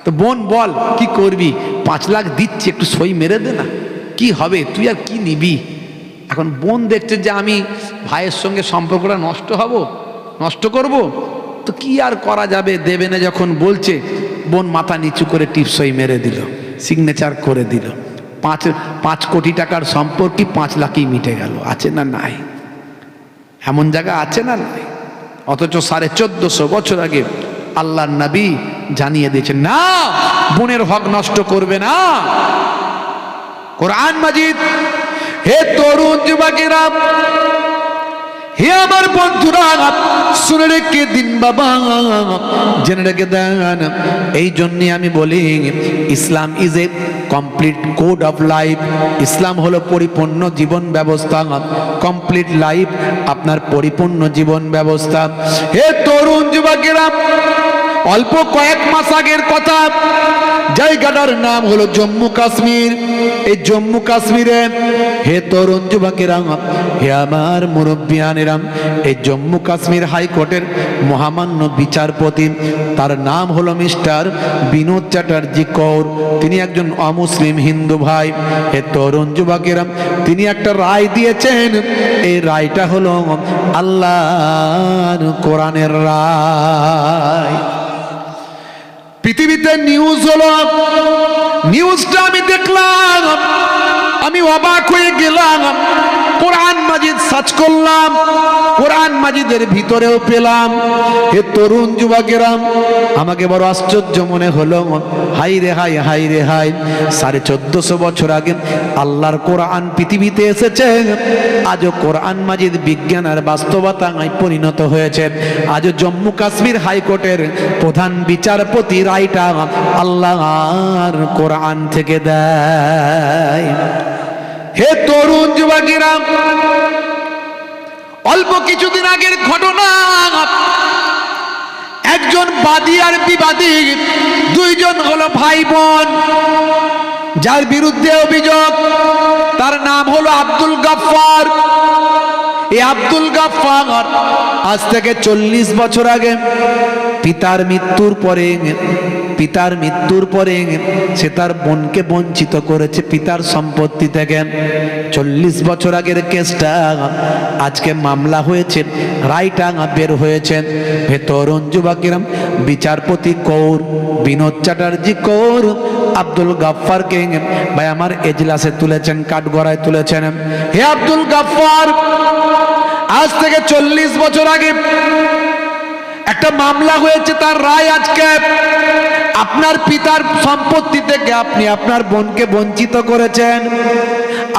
তো বোন বল কি করবি? 5 লাখ দিচ্ছি, একটু সই মেরে দে না। কি হবে? তুই আর কি নিবি? এখন বোন দেখছে যে আমি ভাইয়ের সঙ্গে সম্পর্কটা নষ্ট করব, তো কি আর করা যাবে? দেবে না যখন বলছে, বোন মাথা নিচু করে টিপসই মেরে দিল, সিগনেচার করে দিল। 5 কোটি টাকার সম্পর্কই 5 লাখই মিটে গেল। আছে না নাই? এমন জায়গা আছে না নাই? অথচ 1450 বছর আগে আল্লাহর নবী জানিয়ে দিয়েছেন, না, বোনের হক নষ্ট করবে না। কোরআন মাজিদ। হে তরুণ যুবকেরা, হে আমার বন্ধুরা, শুনে রেখে দিন বাবা, জেনে রেখে দেন। এই জন্যে আমি বলি, Islam is a complete code of life. ইসলাম হলো পরিপূর্ণ জীবন ব্যবস্থা। কমপ্লিট লাইফ আপনার পরিপূর্ণ জীবন ব্যবস্থা। হে তরুণ যুবকেরা, অল্প কয়েক মাস আগের কথা, জায়গাটার নাম হলো জম্মু কাশ্মীর। এই জম্মু কাশ্মীরে, হে তরুণ যুবকেরা, হে আমার মুরব্বিয়ানেরা, এই জম্মু কাশ্মীর হাইকোর্টের মহামান্য বিচারপতি, তার নাম হলো মিস্টার বিনোদ চ্যাটার্জি কৌর। তিনি একজন অমুসলিম হিন্দু ভাই। হে তরুণ যুবকেরা, তিনি একটা রায় দিয়েছেন। এই রায়টা হলো আল্লাহর কোরআনের রায়। পৃথিবীতে নিউজ হলো, নিউজটা আমি দেখলাম, আমি অবাক হয়ে গেলাম। কোরআন মাজিদ সার্চ করলাম, কোরআন মাজিদের ভিতরেও পেলাম। হে তরুণ যুবকেরা, আমাকে বড় আশ্চর্য মনে হলো। হাই রে হাই, হাই রে হাই, 1450 বছর আগে আল্লাহর কোরআন পৃথিবীতে এসেছে। আজও কোরআন মাজিদ বিজ্ঞান আর বাস্তবতায় পরিণত হয়েছে। আজও জম্মু কাশ্মীর হাইকোর্টের প্রধান বিচারপতি রায়টা আল্লাহর কোরআন থেকে দেয়। হে তরুণ যুবকেরা, অল্প কিছুদিন আগের ঘটনা, একজন বাদী আর বিবাদী, দুইজন হলো ভাই বোন, যার বিরুদ্ধে অভিযোগ, তার নাম হলো আব্দুল গফফার। এই আব্দুল গাফফার আজ থেকে 40 বছর আগে পিতার মৃত্যুর পরে সে তার বোনকে বঞ্চিত করেছে পিতার সম্পত্তি থেকে। 40 বছর আগের কেসটা আজকে মামলা হয়েছে, রায়টা বের হয়েছে। ভেতরুন যুবকেরাম, বিচারপতি কৌর বিনোদ চ্যাটার্জি কৌর আব্দুল গাফফারকে ভাই আমার এজলাসে তুলেছেন, কাঠগড়ায় তুলেছেন। হে আব্দুল গাফফার, আজ থেকে 40 বছর আগে একটা মামলা হয়েছে, তার রায় আজকে। আপনার পিতার সম্পত্তি থেকে আপনি আপনার বোনকে বঞ্চিত করেছেন।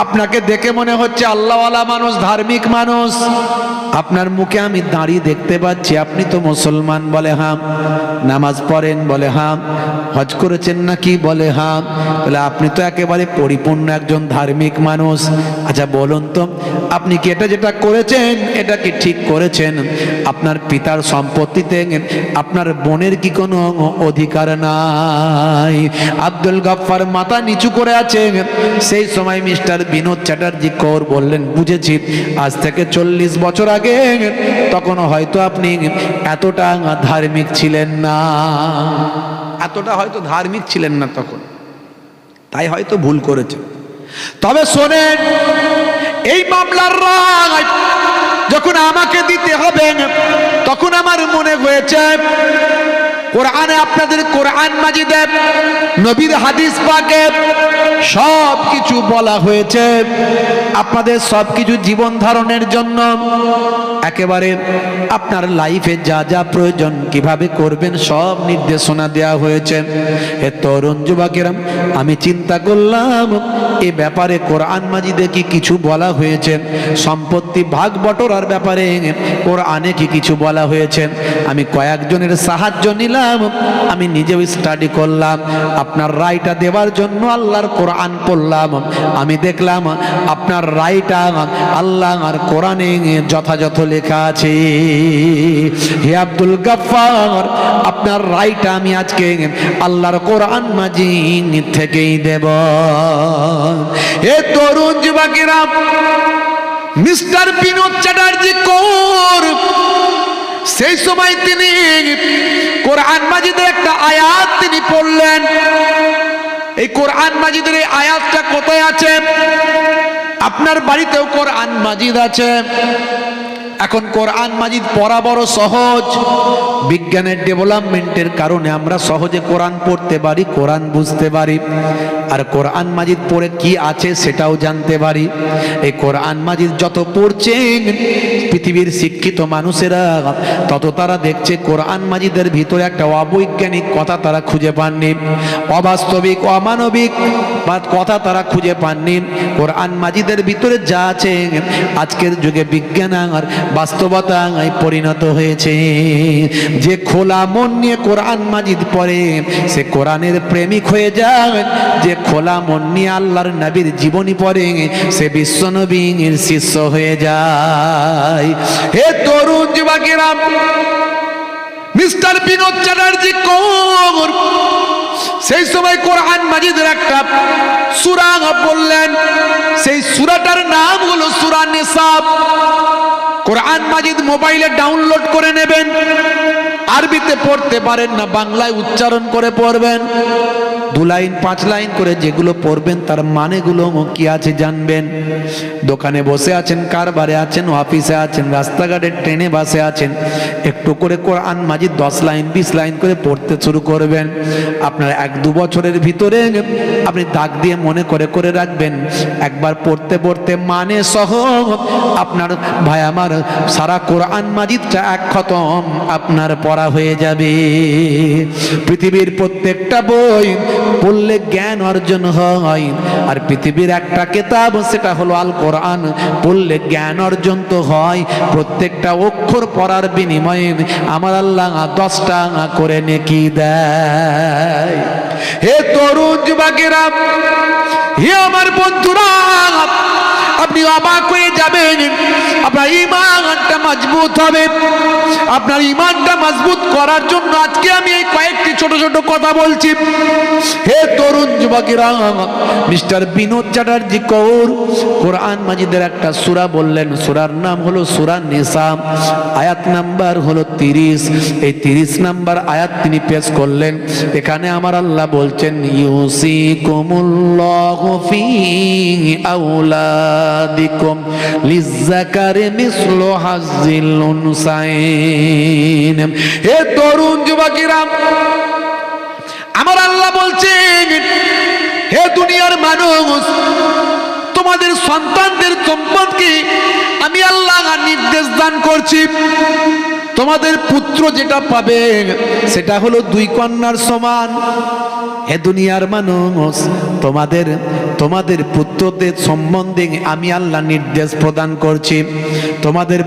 আপনাকে দেখে মনে হচ্ছে আল্লাহওয়ালা মানুষ, ধার্মিক মানুষ। আপনার মুখে আমি দাঁড়িয়ে দেখতে পাচ্ছি আপনি তো মুসলমান, বলে হাম। নামাজ পড়েন, বলে হাম। হজ করেছেন নাকি, বলে হাম। বলে আপনি তো একেবারে পরিপূর্ণ একজন ধার্মিক মানুষ। আচ্ছা বলুন তো, আপনি কি এটা যেটা করেছেন এটা কি ঠিক করেছেন? আপনার পিতার সম্পত্তিতে আপনার বোনের কি কোনো অধিকার নাই? আব্দুল গাফফার মাথা নিচু করে আছে। সেই সময় মিস্টার বিনোদ চ্যাটার্জি কৌর বললেন, বুঝেছি, আজ থেকে 40 বছর আগে তখন হয়তো আপনি এতটা ধার্মিক ছিলেন না, তখন, তাই হয়তো ভুল করেছেন। তবে শোনেন, এই মামলার রায় যখন আমাকে দিতে হবে তখন আমার মনে হয়েছে কোরআনে, আপনাদের কোরআন মাজিদে, নবীর হাদিস পাকে সব কিছু বলা হয়েছে। আপনাদের সব কিছু জীবন ধারণের জন্য একেবারে আপনার লাইফে যা যা প্রয়োজন কিভাবে করবেন সব নির্দেশনা দেওয়া হয়েছে। হে তরুণ যুবকেরা, আমি চিন্তা করলাম এ ব্যাপারে কোরআন মাজিদে কি কিছু বলা হয়েছে? সম্পত্তি ভাগ বটরার ব্যাপারে কোরআনে কি কিছু বলা হয়েছে? আমি কয়েকজনের সাহায্য নিলাম, আমি নিজেও স্টাডি করলাম। আপনার রায়টা দেওয়ার জন্য আল্লাহর কোরআন পড়লাম। আমি দেখলাম আপনার রায়টা আল্লাহ আর কোরআনে যথাযথ লেখা আছে। হে আব্দুল গাফফার, আপনার রায়টা আমি আজকে আল্লাহর কোরআন মাজিদ থেকেই দেব। হে তরুণ যুবকেরা, মিস্টার বিনোদ চ্যাটার্জি কৌর সেই সময় তিনি কোরআন মাজিদের একটা আয়াত তিনি পড়লেন। এই কোরআন মাজিদের এই আয়াতটা কোথায় আছে? আপনার বাড়িতেও কোরআন মাজিদ আছে। এখন কোরআন মাজিদ পড়া বড় সহজ। বিজ্ঞানের ডেভেলপমেন্টের কারণে আমরা সহজে কোরআন পড়তে পারি, কোরআন বুঝতে পারি, আর কোরআন মাজিদ পড়ে কি আছে সেটাও জানতে পারি। এই কোরআন মাজিদ যত পড়ছেন পৃথিবীর শিক্ষিত মানুষেরা, তত তারা দেখছে কোরআন মাজিদের ভিতরে একটা অবৈজ্ঞানিক কথা তারা খুঁজে পাননি, অবাস্তবিক, অমানবিক কথা তারা খুঁজে পাননি। কোরআন মাজিদের ভিতরে যা আছে আজকের যুগে বিজ্ঞান আর বাস্তবতায় পরিণত হয়েছে। যে খোলা মন নিয়ে কোরআন মাজিদ পড়ে সে কোরআনের প্রেমিক হয়ে যায়। যে খোলা মন নিয়ে আল্লাহর নবীর জীবনী পড়ে সে বিশ্ব নবীর শিষ্য হয়ে যায়। হে তরুণ যুবকেরা, মিস্টার বিনোদ চ্যাটার্জি কৌর সেই সময় কোরআন মাজিদের একটা সূরা বললেন। সেই সূরাটার নাম হলো সূরা নিসা। কোরআন মাজিদ মোবাইলে ডাউনলোড করে নেবেন। আরবিতে পড়তে পারেন না, বাংলায় উচ্চারণ করে পড়বেন। 2 লাইন 5 লাইন করে যেগুলো পড়বেন তার মানেগুলো কি আছে জানবেন। দোকানে বসে আছেন, কারবারে আছেন, অফিসে আছেন, রাস্তাঘাটে ট্রেনে বাসে আছেন, একটু করে কোরআন মাজিদ 10 লাইন 20 লাইন করে পড়তে শুরু করবেন। আপনার 1-2 বছরের ভিতরে আপনি দাগ দিয়ে মনে করে করে রাখবেন। একবার পড়তে পড়তে মানে সহ আপনার ভাই আমার সারা কোরআন মাজিদটা এক খতম আপনার পড়া হয়ে যাবে। পৃথিবীর প্রত্যেকটা বই পড়লে জ্ঞান অর্জন হয়, আর পৃথিবীর একটা কিতাব সেটা হলো আল কোরআন, পড়লে জ্ঞান অর্জন তো হয়। প্রত্যেকটা অক্ষর পড়ার বিনিময়ে আমার আল্লাহ 10টা করে নেকি দেয়। হে তরুণ যুবকেরা, হে আমার বন্ধুরা, আপনি অবাক হয়ে যাবেন। আপনার ঈমানটা মজবুত হবে। আপনার ইমানটা মজবুত করার জন্য আজকে আমি এই কয়েকটি ছোট ছোট কথা বলছি। হে তরুণ যুবকেরা, মিস্টার বিনোদ চ্যাটার্জি কৌর কোরআন মাজিদের একটা সূরা বললেন, সূরার নাম হলো সূরা নিসা, আয়াত নাম্বার হলো 30। এই 30 নাম্বার আয়াত তিনি পেশ করলেন। এখানে আমার আল্লাহ বলছেন, ইউসিকুমুল্লাহু ফি আওলাদিকুম লিজ্জাকারি মিসলু হাজ্জিল উনসাইন। হে তরুণ যুবকেরা, আমার আল্লাহ বলছেন, হে দুনিয়ার মানুষ, তোমাদের সন্তানদের সম্পদকে আমি আল্লাহ নির্দেশ দান করছি। তোমাদের পুত্র যেটা পাবে সেটা হলো 2 কন্যার সমান। হে দুনিয়ার মানুষ, তোমাদের পুত্রদের সম্বন্ধে আমি আল্লাহ নির্দেশ প্রদান করছি। তোমাদের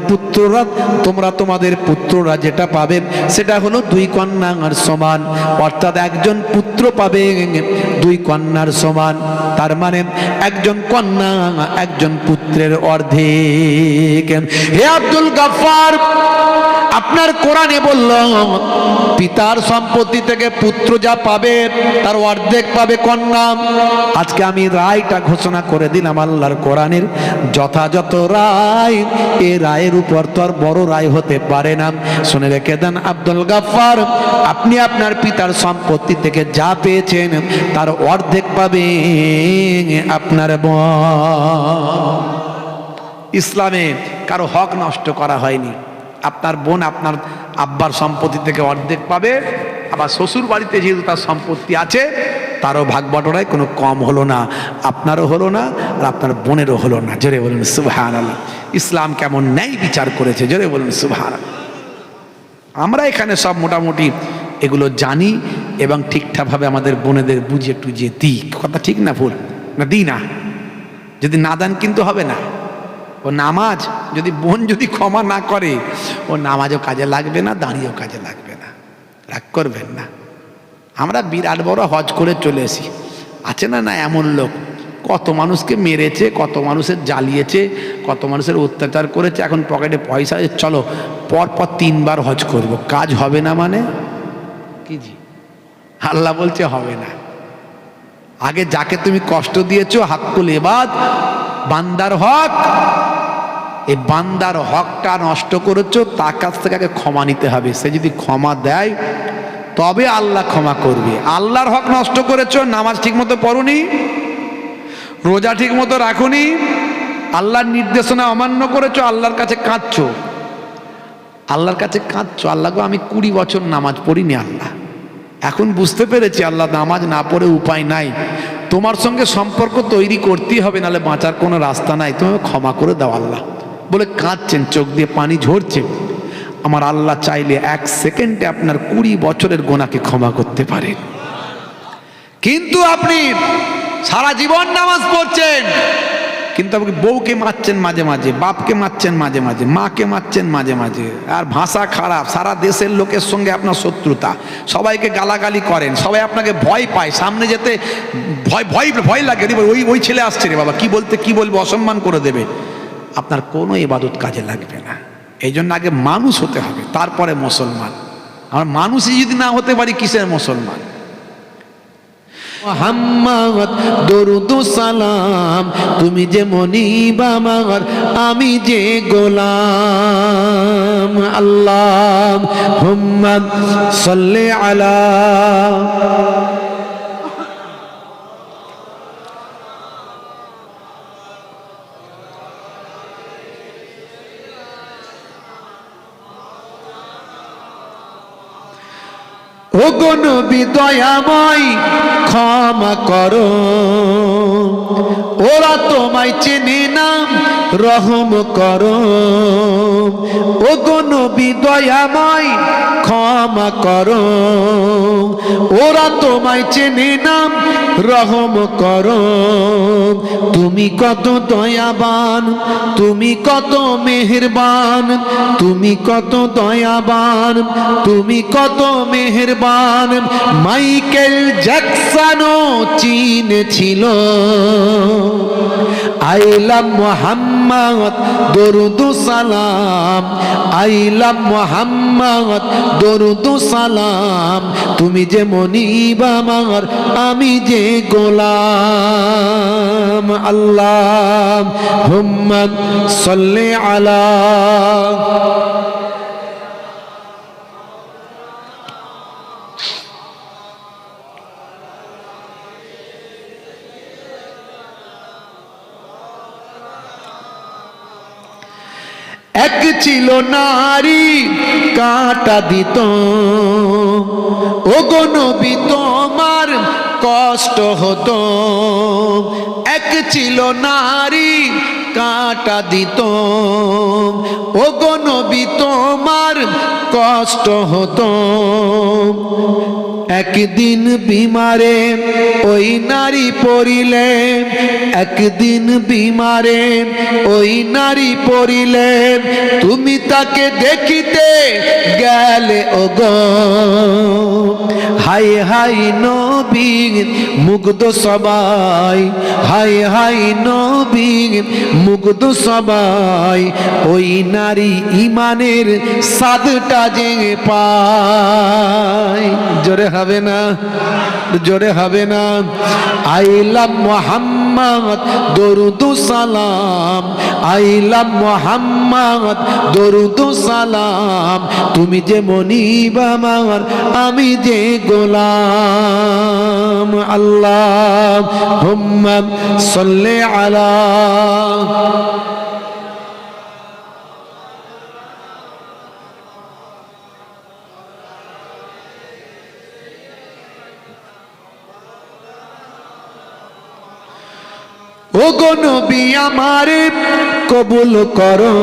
পুত্ররা যেটা পাবে সেটা হলো 2 কন্যার সমান। অর্থাৎ একজন পুত্র পাবে 2 কন্যার সমান। তার মানে একজন কন্যা একজন পুত্রের অর্ধেক। হে আব্দুল গাফফার, আপনার কোরআনে বলল পিতার সম্পত্তি থেকে পুত্র যা পাবে তার অর্ধেক পাবে কন্যা। আজকে আমি রায়টা ঘোষণা করে দিলাম, আল্লাহর কোরআনের যথাযথ রায়। এই রায়ের উপর তো আর বড় রায় হতে পারে না। শুনে রেখে দেন আব্দুল গাফফার, আপনি আপনার পিতার সম্পত্তি থেকে যা পেয়েছেন তার অর্ধেক পাবে আপনার বোন। ইসলামে কারো হক নষ্ট করা হয়নি। আপনার বোন আপনার আব্বার সম্পত্তি থেকে অর্ধেক পাবে, আবার শ্বশুর বাড়িতে যেহেতু তার সম্পত্তি আছে তারও ভাগ বটরায় কোনো কম হলো না, আপনারও হলো না আর আপনার বোনেরও হলো না। জোরে বলুন সুবহানাল্লাহ। ইসলাম কেমন ন্যায় বিচার করেছে, জোরে বলুন সুবহানাল্লাহ। আমরা এখানে সব মোটামুটি এগুলো জানি এবং ঠিকঠাকভাবে আমাদের বোনেদের বুঝিয়ে টুজিয়ে দিই। কথা ঠিক না ভুল? না দিই না? যদি না দেন কিন্তু হবে না। ও নামাজ যদি বোন যদি ক্ষমা না করে, ও নামাজও কাজে লাগবে না, দাঁড়িয়েও কাজে লাগবে না। রাগ করবেন না। আমরা বিরাট বড় হজ করে চলে এসি, আছে না না এমন লোক, কত মানুষকে মেরেছে, কত মানুষের জ্বালিয়েছে, কত মানুষের অত্যাচার করেছে। এখন পকেটে পয়সা আছে, চলো পরপর 3 বার হজ করব। কাজ হবে না মানে কি জি? আল্লাহ বলছে হবে না। আগে যাকে তুমি কষ্ট দিয়েছো, হাক্কুল ইবাদ, বান্দার হক, এই বান্দার হকটা নষ্ট করেছো, তার কাছ থেকে আগে ক্ষমা নিতে হবে। সে যদি ক্ষমা দেয় তবে আল্লাহ ক্ষমা করবে। আল্লাহর হক নষ্ট করেছো, নামাজ ঠিক মতো পড়োনি, রোজা ঠিক মতো রাখোনি, আল্লাহর নির্দেশনা অমান্য করেছো, আল্লাহর কাছে কাঁদছো, আল্লাহর কাছে কাঁদছো, আল্লাহ গো আমি 20 বছর নামাজ পড়িনি, আল্লাহ এখন বুঝতে পেরেছি আল্লাহ নামাজ না পড়ে উপায় নাই, তোমার সঙ্গে সম্পর্ক তৈরি করতেই হবে, নাহলে বাঁচার কোনো রাস্তা নাই, তুমি ক্ষমা করে দাও আল্লাহ বলে কাঁদছেন, চোখ দিয়ে পানি ঝরছে। আমার আল্লাহ চাইলে 1 সেকেন্ডে আপনার 20 বছরের গোনাকে ক্ষমা করতে পারেন। কিন্তু আপনি সারা জীবন নামাজ পড়ছেন, কিন্তু আপনি বউকে মারছেন মাঝে মাঝে, বাপকে মারছেন মাঝে মাঝে, মাকে মারছেন মাঝে মাঝে, আর ভাষা খারাপ, সারা দেশের লোকের সঙ্গে আপনার শত্রুতা, সবাইকে গালাগালি করেন, সবাই আপনাকে ভয় পায়, সামনে যেতে ভয় লাগে, ওই ছেলে আসছে রে বাবা, কি বলবে, অসম্মান করে দেবে। আপনার কোনো ইবাদত কাজে লাগবে না। এই জন্য আগে মানুষ হতে হবে, তারপরে মুসলমান। আমার মানুষই যদি না হতে পারি, কিসের মুসলমান? মুহাম্মদ দরুদ সালাম, তুমি যে মনিব আমার, আমি যে গোলাম। আল্লাহুম্মা সাল্লি আলা ও গো নবী দয়াময় ক্ষমা করো, ওরা তোমায় চেনে না, রহম করো। ও গো নবী দয়াময় ক্ষমা করো, ওরা তোমায় চেনে না, রহম করো। তুমি কত দয়াবান, তুমি কত মেহেরবান, তুমি কত দয়াবান, তুমি কত মেহেরবান। মাইকেল জ্যাকসনও চিনেছিল। আই লাভ মুহাম্মদ মুহাম্মদ দরুদ সালাম, আই লাভ মুহাম্মদ দরুদ সালাম। তুমি যে মনিব আমার, আমি যে গোলাম। আল্লাহুম্মা সাল্লি আলা। এক ছিল নারী কাঁটা দিত, ওগো নবী তোমার কষ্ট হতো। এক ছিল নারী কাঁটা দিত, ওগো নবী তোমার কষ্ট হতো। একদিন বিমারে ওই নারী পড়িলে, একদিন বিমারে ওই নারী পড়িলে, তুমি তাকে দেখিতে গেলে ওগো। হাই হাই নবী মুগ্ধ সবাই, হাই হাই নবী মুগ্ধ সবাই। ওই নারী ইমানের স্বাদটা যে পায়। জোরে হবে না, জোরে হবে না। আই লাভ মুহাম্মদ দরুদ সালাম, আই লাভ মুহাম্মদ দরুদ সালাম। তুমি যে মনিব আমার, আমি যে গোলাম। আল্লাহুম্মা সাল্লি আলা। ওগো নবী আমারে কবুল করো,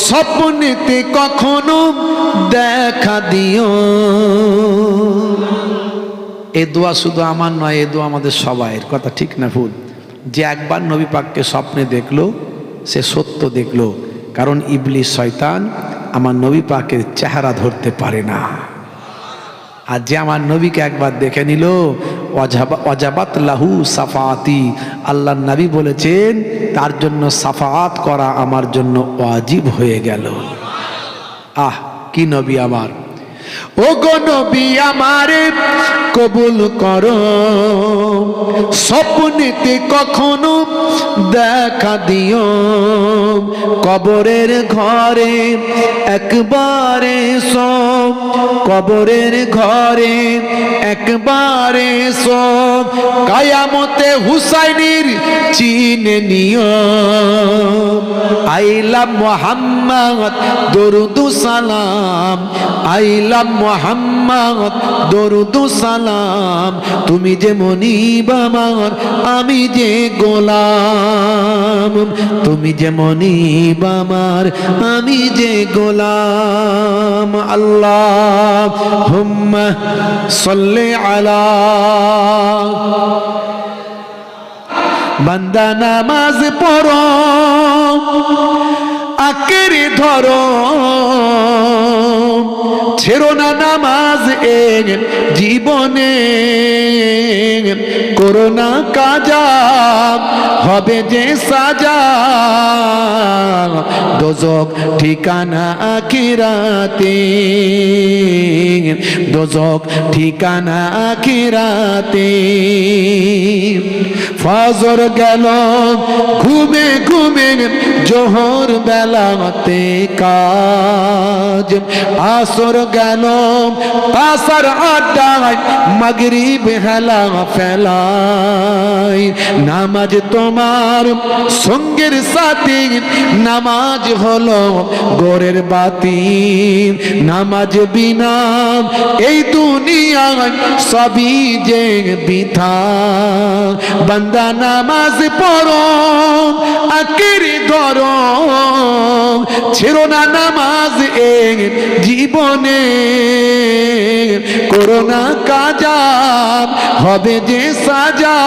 স্বপ্নেতে কখনো দেখা দিও। এ দোয়া শুধু আমার নয়, এ দোয়া আমাদের সবাইয়ের। কথা ঠিক না ভুল? যে একবার নবী পাককে স্বপ্নে দেখলো, সে সত্য দেখলো। কারণ ইবলিস শয়তান আমার নবী পাকের চেহারা ধরতে পারে না। আর যে আমার নবীকে একবার দেখে নিল, ওয়াজাবাত লাহু সাফাতি, আল্লাহ নবী বলেছেন তার জন্য সাফাত করা আমার জন্য ওয়াজিব হয়ে গেল। আহ কি নবী আমার! ওগো নবী আমারে কবুল করো, স্বপ্নেতে কখনো দেখা দিও। কবরের ঘরে একবারে সব, কবরের ঘরে একবারে সব। কায়ামতে হুসাইনের চিনে নিও। আই লাভ মুহাম্মদ দরুদ সালাম, আই লাভ মুহাম্মদ দরুদ সালাম। তুমি যে মনিব আমার, আমি যে গোলাম। তুমি যে মনিব আমার, আমি যে গোলাম। আল্লাহুম্মা সাল্লি আলা। বান্দা নামাজ পড়ো, আঁকড়ে ধরো, ছেড়ো না নামাজ এ জীবনে। করো না কাজা, হবে যে সাজা। দোজখ ঠিকানা আখিরাতে, দোজখ ঠিকানা আখিরাতে। ফজর গেল ঘুমে ঘুমে, জোহর বেলাতে কাজ। আসর গেল তাসার আড্ডায়, মাগরিব হেলা ফেলায়। নামাজ তোমার সঙ্গের সাথী, নামাজ হলো গোরের বাতি। নামাজ বিনা এই দুনিয়ায় সবই যে বৃথা। বান্দা নামাজ পড়ো, আঁকড়ে ধরো, ছেড়ো না নামাজ এ জীবনে। করো না কাজা, হবে যে সাজা।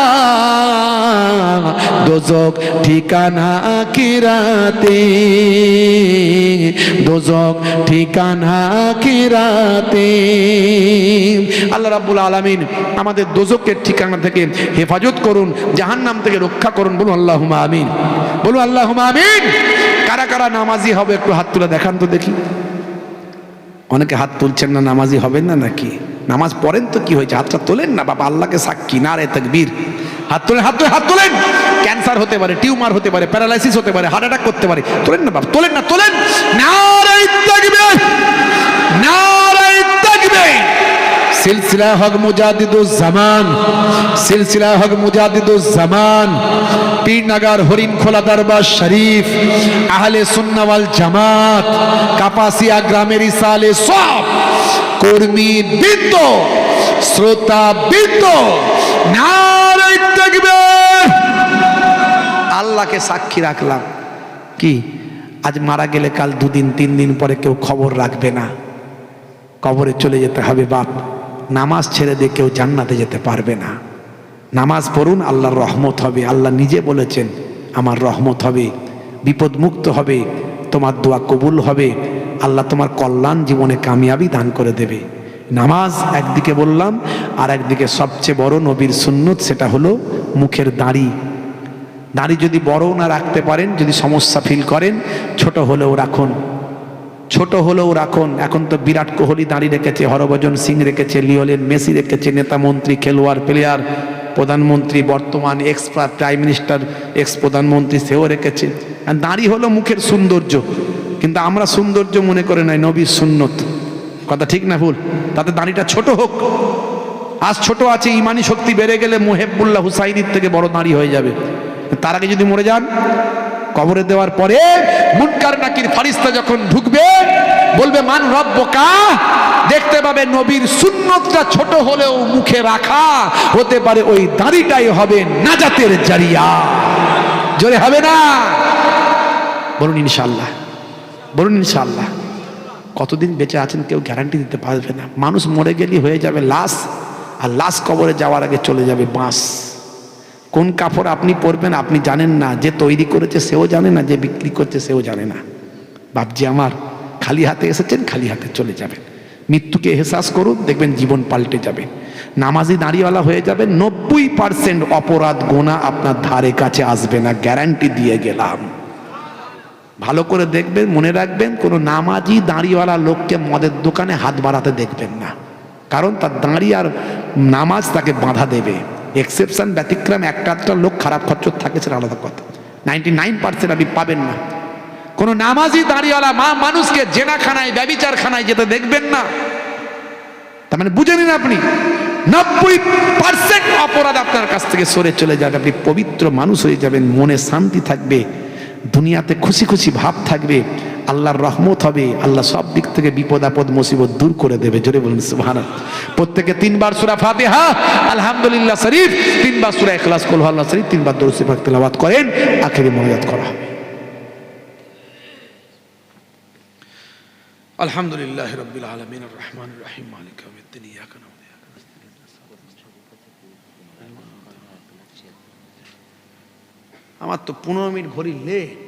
দোজখ ঠিকানা আখিরাতে, দোজক ঠিকানা আখিরাতে। আল্লাহ রাব্বুল আলামিন আমাদের দোজকের ঠিকানা থেকে হেফাজত করুন, জাহান্নাম থেকে রক্ষা করুন। বলুন আল্লাহুম্মা আমিন, বলুন আল্লাহুম্মা আমিন। কারা কারা নামাজি হবে একটু হাত তুলে দেখান তো দেখি। অনেকে হাত তুলছেন না, নামাজি হবেন না নাকি? নামাজ পড়েন তো কি হয়েছে, হাতটা তোলেন না বাবা, আল্লাহকে সাক্ষী, নারে তাকবীর। হাত তোলেন, হাত তোলেন, হাত তোলেন। ক্যান্সার হতে পারে, টিউমার হতে পারে, প্যারালাইসিস হতে পারে, হার্ট অ্যাটাক করতে পারে। তোলেন না বাবা, তোলেন না, তোলেন। নারে তাকবীর, নারে তাকবীর। সিলসিলা হক মুজাদ্দিদুজ জামান, সিলসিলা হক মুজাদ্দিদুজ জামান, পীরনগর হরিণখোলা দরবার শরীফ, আহলে সুন্নাহ ওয়াল জামাত, কাপাসিয়া গ্রামের ইসালে সব কর্মী বৃন্দ, শ্রোতা বৃন্দ, নারে তাকবীর। আল্লাহকে সাক্ষী রাখলাম কি আজ মারা গেলে কাল 2 দিন 3 দিন পরে কেউ খবর রাখবে না, কবরে চলে যেতে হবে বাপ। নামাজ ছেড়ে দিয়ে কেউ জান্নাতে যেতে পারবে না। নামাজ পড়ুন, আল্লাহর রহমত হবে। আল্লাহ নিজে বলেছেন আমার রহমত হবে, বিপদ মুক্ত হবে, তোমার দোয়া কবুল হবে, আল্লাহ তোমার কল্যাণ জীবনে কামিয়াবি দান করে দেবে। নামাজ একদিকে বললাম, আর একদিকে সবচেয়ে বড় নবীর সুন্নত, সেটা হলো মুখের দাড়ি। দাড়ি যদি বড় না রাখতে পারেন, যদি সমস্যা ফিল করেন, ছোট হলেও রাখুন, ছোট হলেও রাখুন। এখন তো বিরাট কোহলি দাঁড়িয়ে রেখেছে, হরভজন সিং রেখেছে, লিওনেল মেসি রেখেছে, নেতা মন্ত্রী, খেলোয়াড়, প্লেয়ার, প্রধানমন্ত্রী, বর্তমান এক্স প্রাইম মিনিস্টার, এক্স প্রধানমন্ত্রী, সেও রেখেছে। আর দাঁড়ি হলো মুখের সৌন্দর্য, কিন্তু আমরা সৌন্দর্য মনে করে নাই, নবীর সুন্নত। কথা ঠিক না ভুল? তাতে দাঁড়িটা ছোট হোক। আজ ছোট আছে, ইমানি শক্তি বেড়ে গেলে মুহিবুল্লাহ হুসাইনির থেকে বড় দাঁড়ি হয়ে যাবে। তার আগে যদি মরে যান, কবরে দেওয়ার পরে মুনকার নাকির ফারিস্তা যখন ঢুকবে, বলবে মান রব্বুকা, দেখতে পাবে নবীর সুন্নতটা ছোট হলেও মুখে রাখা, হতে পারে ওই দাড়িটাই হবে নাজাতের জারিয়া। জোরে হবে না? বলুন ইনশাআল্লাহ, বলুন ইনশাআল্লাহ। কতদিন বেঁচে আছেন কেউ গ্যারান্টি দিতে পারবে না। মানুষ মরে গেলেই হয়ে যাবে লাশ, আর লাশ কবরে যাওয়ার আগে চলে যাবে বাঁশ। কোন কাপড় আপনি পরবেন আপনি জানেন না, যে তৈরি করেছে সেও জানে না, যে বিক্রি করছে সেও জানে না। বাপজি আমার, খালি হাতে এসেছেন, খালি হাতে চলে যাবেন। মৃত্যুকে এহসাস করুন, দেখবেন জীবন পাল্টে যাবে। নামাজি দাঁড়িওয়ালা হয়ে যাবেন, 90% অপরাধ গোনা আপনার ধারে কাছে আসবে না, গ্যারান্টি দিয়ে গেলাম। ভালো করে দেখবেন, মনে রাখবেন, কোনো নামাজি দাঁড়িওয়ালা লোককে মদের দোকানে হাত বাড়াতে দেখবেন না, কারণ তার দাঁড়ি আর নামাজ তাকে বাধা দেবে। এক্সেপশন, ব্যতিক্রম, একটা লোক খারাপ খচ্চর থাকে, সেটা আলাদা কথা। 99% আপনি পাবেন না। কোন নামাজি দাঁড়িওয়ালা মানুষকে জেনাখানায়, ব্যভিচারখানায় যেতে দেখবেন না। তার মানে বুঝে নিন, আপনি 90% অপরাধ আপনার কাছ থেকে সরে চলে যাবে। আপনি পবিত্র মানুষ হয়ে যাবেন, মনে শান্তি থাকবে, দুনিয়াতে খুশি খুশি ভাব থাকবে, আল্লাহর রহমত হবে, আল্লাহ সব দিক থেকে বিপদ আপদ মুসিবত দূর করে দেবে। জোরে বলুন সুবহানাল্লাহ। প্রত্যেকে 3 বার সূরা ফাতিহা, আলহামদুলিল্লাহ শরীফ, 3 বার সূরা ইখলাস, কুল হুয়াল্লাহু শরীফ, 3 বার দরুদ পাক তেলাওয়াত করেন, আখিরি মোনাজাত করা হবে। আলহামদুলিল্লাহ রাব্বিল আলামিন আর রহমানির রহিম মালিক ইয়াউমিদ্দিন ইয়াকা না'বুদু ওয়া ইয়াকা নাস্তাঈন। আমার তো 15 মিনিট ঘড়ি লেট,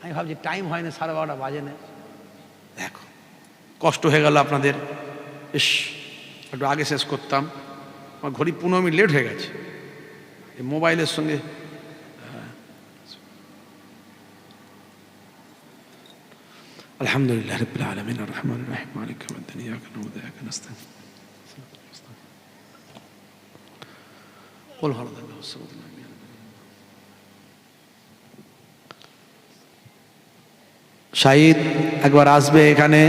আমি ভাবছি টাইম হয় না, 12:30 বাজে না। দেখো কষ্ট হয়ে গেল আপনাদের, ইস একটু আগে শেষ করতাম। আমার ঘড়ি 15 মিনিট লেট হয়ে গেছে এই মোবাইলের সঙ্গে। আলহামদুলিল্লাহ রাব্বিল আলামিন আর রহমানির রহিম মালিক ইয়াউমিদ্দিন ইয়াকা না'বুদু ওয়া ইয়াকা নাস্তাঈন। কুল হুয়াল্লাহু সামাদ। শাহিদ একবার আসবে এখানে,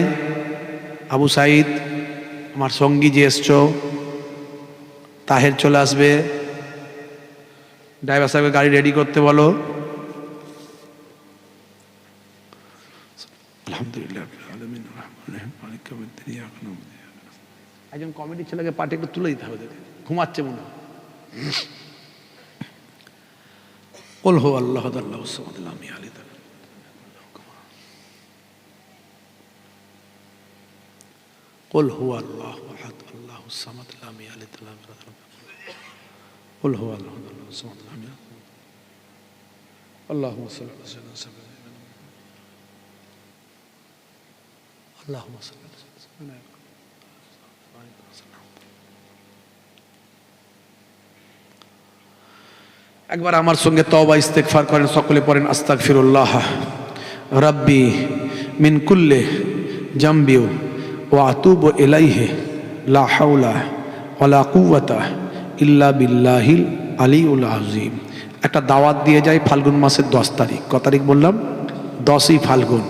আবু সাইদ, আমার সঙ্গী যে এসছো, তাহের চলে আসবে। ড্রাইভার সাহেবকে গাড়ি রেডি করতে বলো। আলহামদুলিল্লাহ একজন কমেডি ছেলেকে পার্টি একটু তুলে দিতে হবে, ঘুমাচ্ছে মনে হয়। কুল হুয়াল্লাহু আল্লাহু সামাদ লাম ইয়ালিদ قل هو الله احد الله الصمد لم يلد ولم يولد قل هو الله الصمد لم يلد اللهم صل على سيدنا محمد আল্লাহুম্মা সাল্লি আলা সাইয়্যিদিনা একবার আমার সঙ্গে তওবা ইস্তেগফার করেন, সকলে পড়েন আস্তাগফিরুল্লাহ রাব্বি মিন কুল্লি জামবি ওয়া আতুবু ইলাইহি লা হাওলা ওয়ালা কুওয়াতা ইল্লা বিল্লাহিল আলিউল আযীম। একটা দাওয়াত দিয়ে যায় ফাল্গুন মাসের 10 তারিখ। কত তারিখ বললাম? 10ই ফাল্গুন।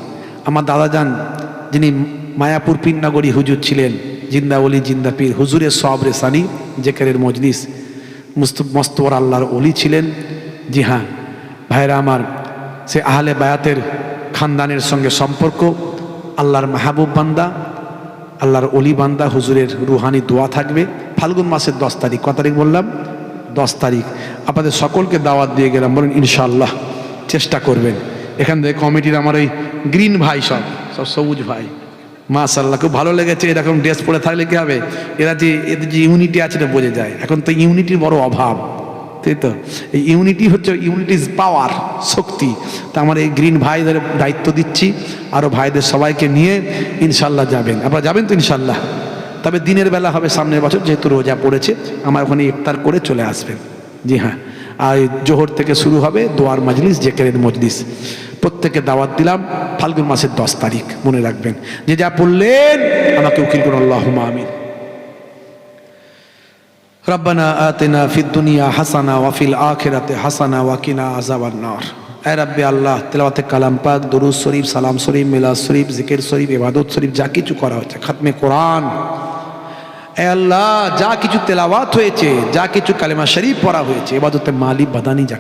আমার দাদা যান যিনি মায়াপুর পীরনগরী হুজুর ছিলেন, জিন্দা ওলি জিন্দা পীর হুজুরের সবরে সানি জেকেরের মজলিস, মস্তবর আল্লাহর ওলি ছিলেন। জি হ্যাঁ ভাইরা আমার, সে আহলে বায়াতের খানদানের সঙ্গে সম্পর্ক, আল্লাহর মাহবুব বান্দা, আল্লাহর ওলি বান্দা, হুজুরের রুহানি দোয়া থাকবে ফাল্গুন মাসের 10 তারিখ। কত তারিখ বললাম? 10 তারিখ। আপনাদের সকলকে দাওয়াত দিয়ে গেলাম, বলেন ইনশাআল্লাহ চেষ্টা করবেন। এখান থেকে কমিটির আমার ওই গ্রিন ভাই সব সবুজ ভাই, মাশাআল্লাহ খুব ভালো লেগেছে। এরকম ড্রেস পরে থাকলে কি হবে, এরা যে এদের যে ইউনিটি আছে না বোঝা যায়। এখন তো ইউনিটির বড় অভাব, তাই তো? এই ইউনিটি হচ্ছে ইউনিটি ইজ পাওয়ার, শক্তি। তা আমার এই গ্রিন ভাইদের দায়িত্ব দিচ্ছি, আরও ভাইদের সবাইকে নিয়ে ইনশাল্লাহ যাবেন। আপনারা যাবেন তো ইনশাল্লাহ? তবে দিনের বেলা হবে সামনের বছর, যেহেতু রোজা পড়েছে। আমার ওখানে ইফতার করে চলে আসবেন। জি হ্যাঁ, আর জোহর থেকে শুরু হবে দোয়ার মাজলিস, জেকেরের মজলিস। প্রত্যেকে দাওয়াত দিলাম ফাল্গুন মাসের 10 তারিখ, মনে রাখবেন। যে যা পড়লেন আমাকে উকিল করুন, আল্লাহুম্মা আমিন। রব্বানা আতিনা ফিদ দুনিয়া হাসানা ওয়া ফিল আখিরাতি হাসানা ওয়া কিনা আযাবান নার। এ রাব্বি আল্লাহ, তেলাওয়াতে কালাম পাক, দরুদ শরীফ, সালাম শরীফ, মিলাদ শরীফ, জিকির শরীফ, ইবাদত শরীফ, যা কিছু করা হচ্ছে, খাতমে কোরআন, এ আল্লাহ যা কিছু তেলাওয়াত হয়েছে, যা কিছু কালেমা শরীফ পড়া হয়েছে, ইবাদতে মালি বাদানি, যা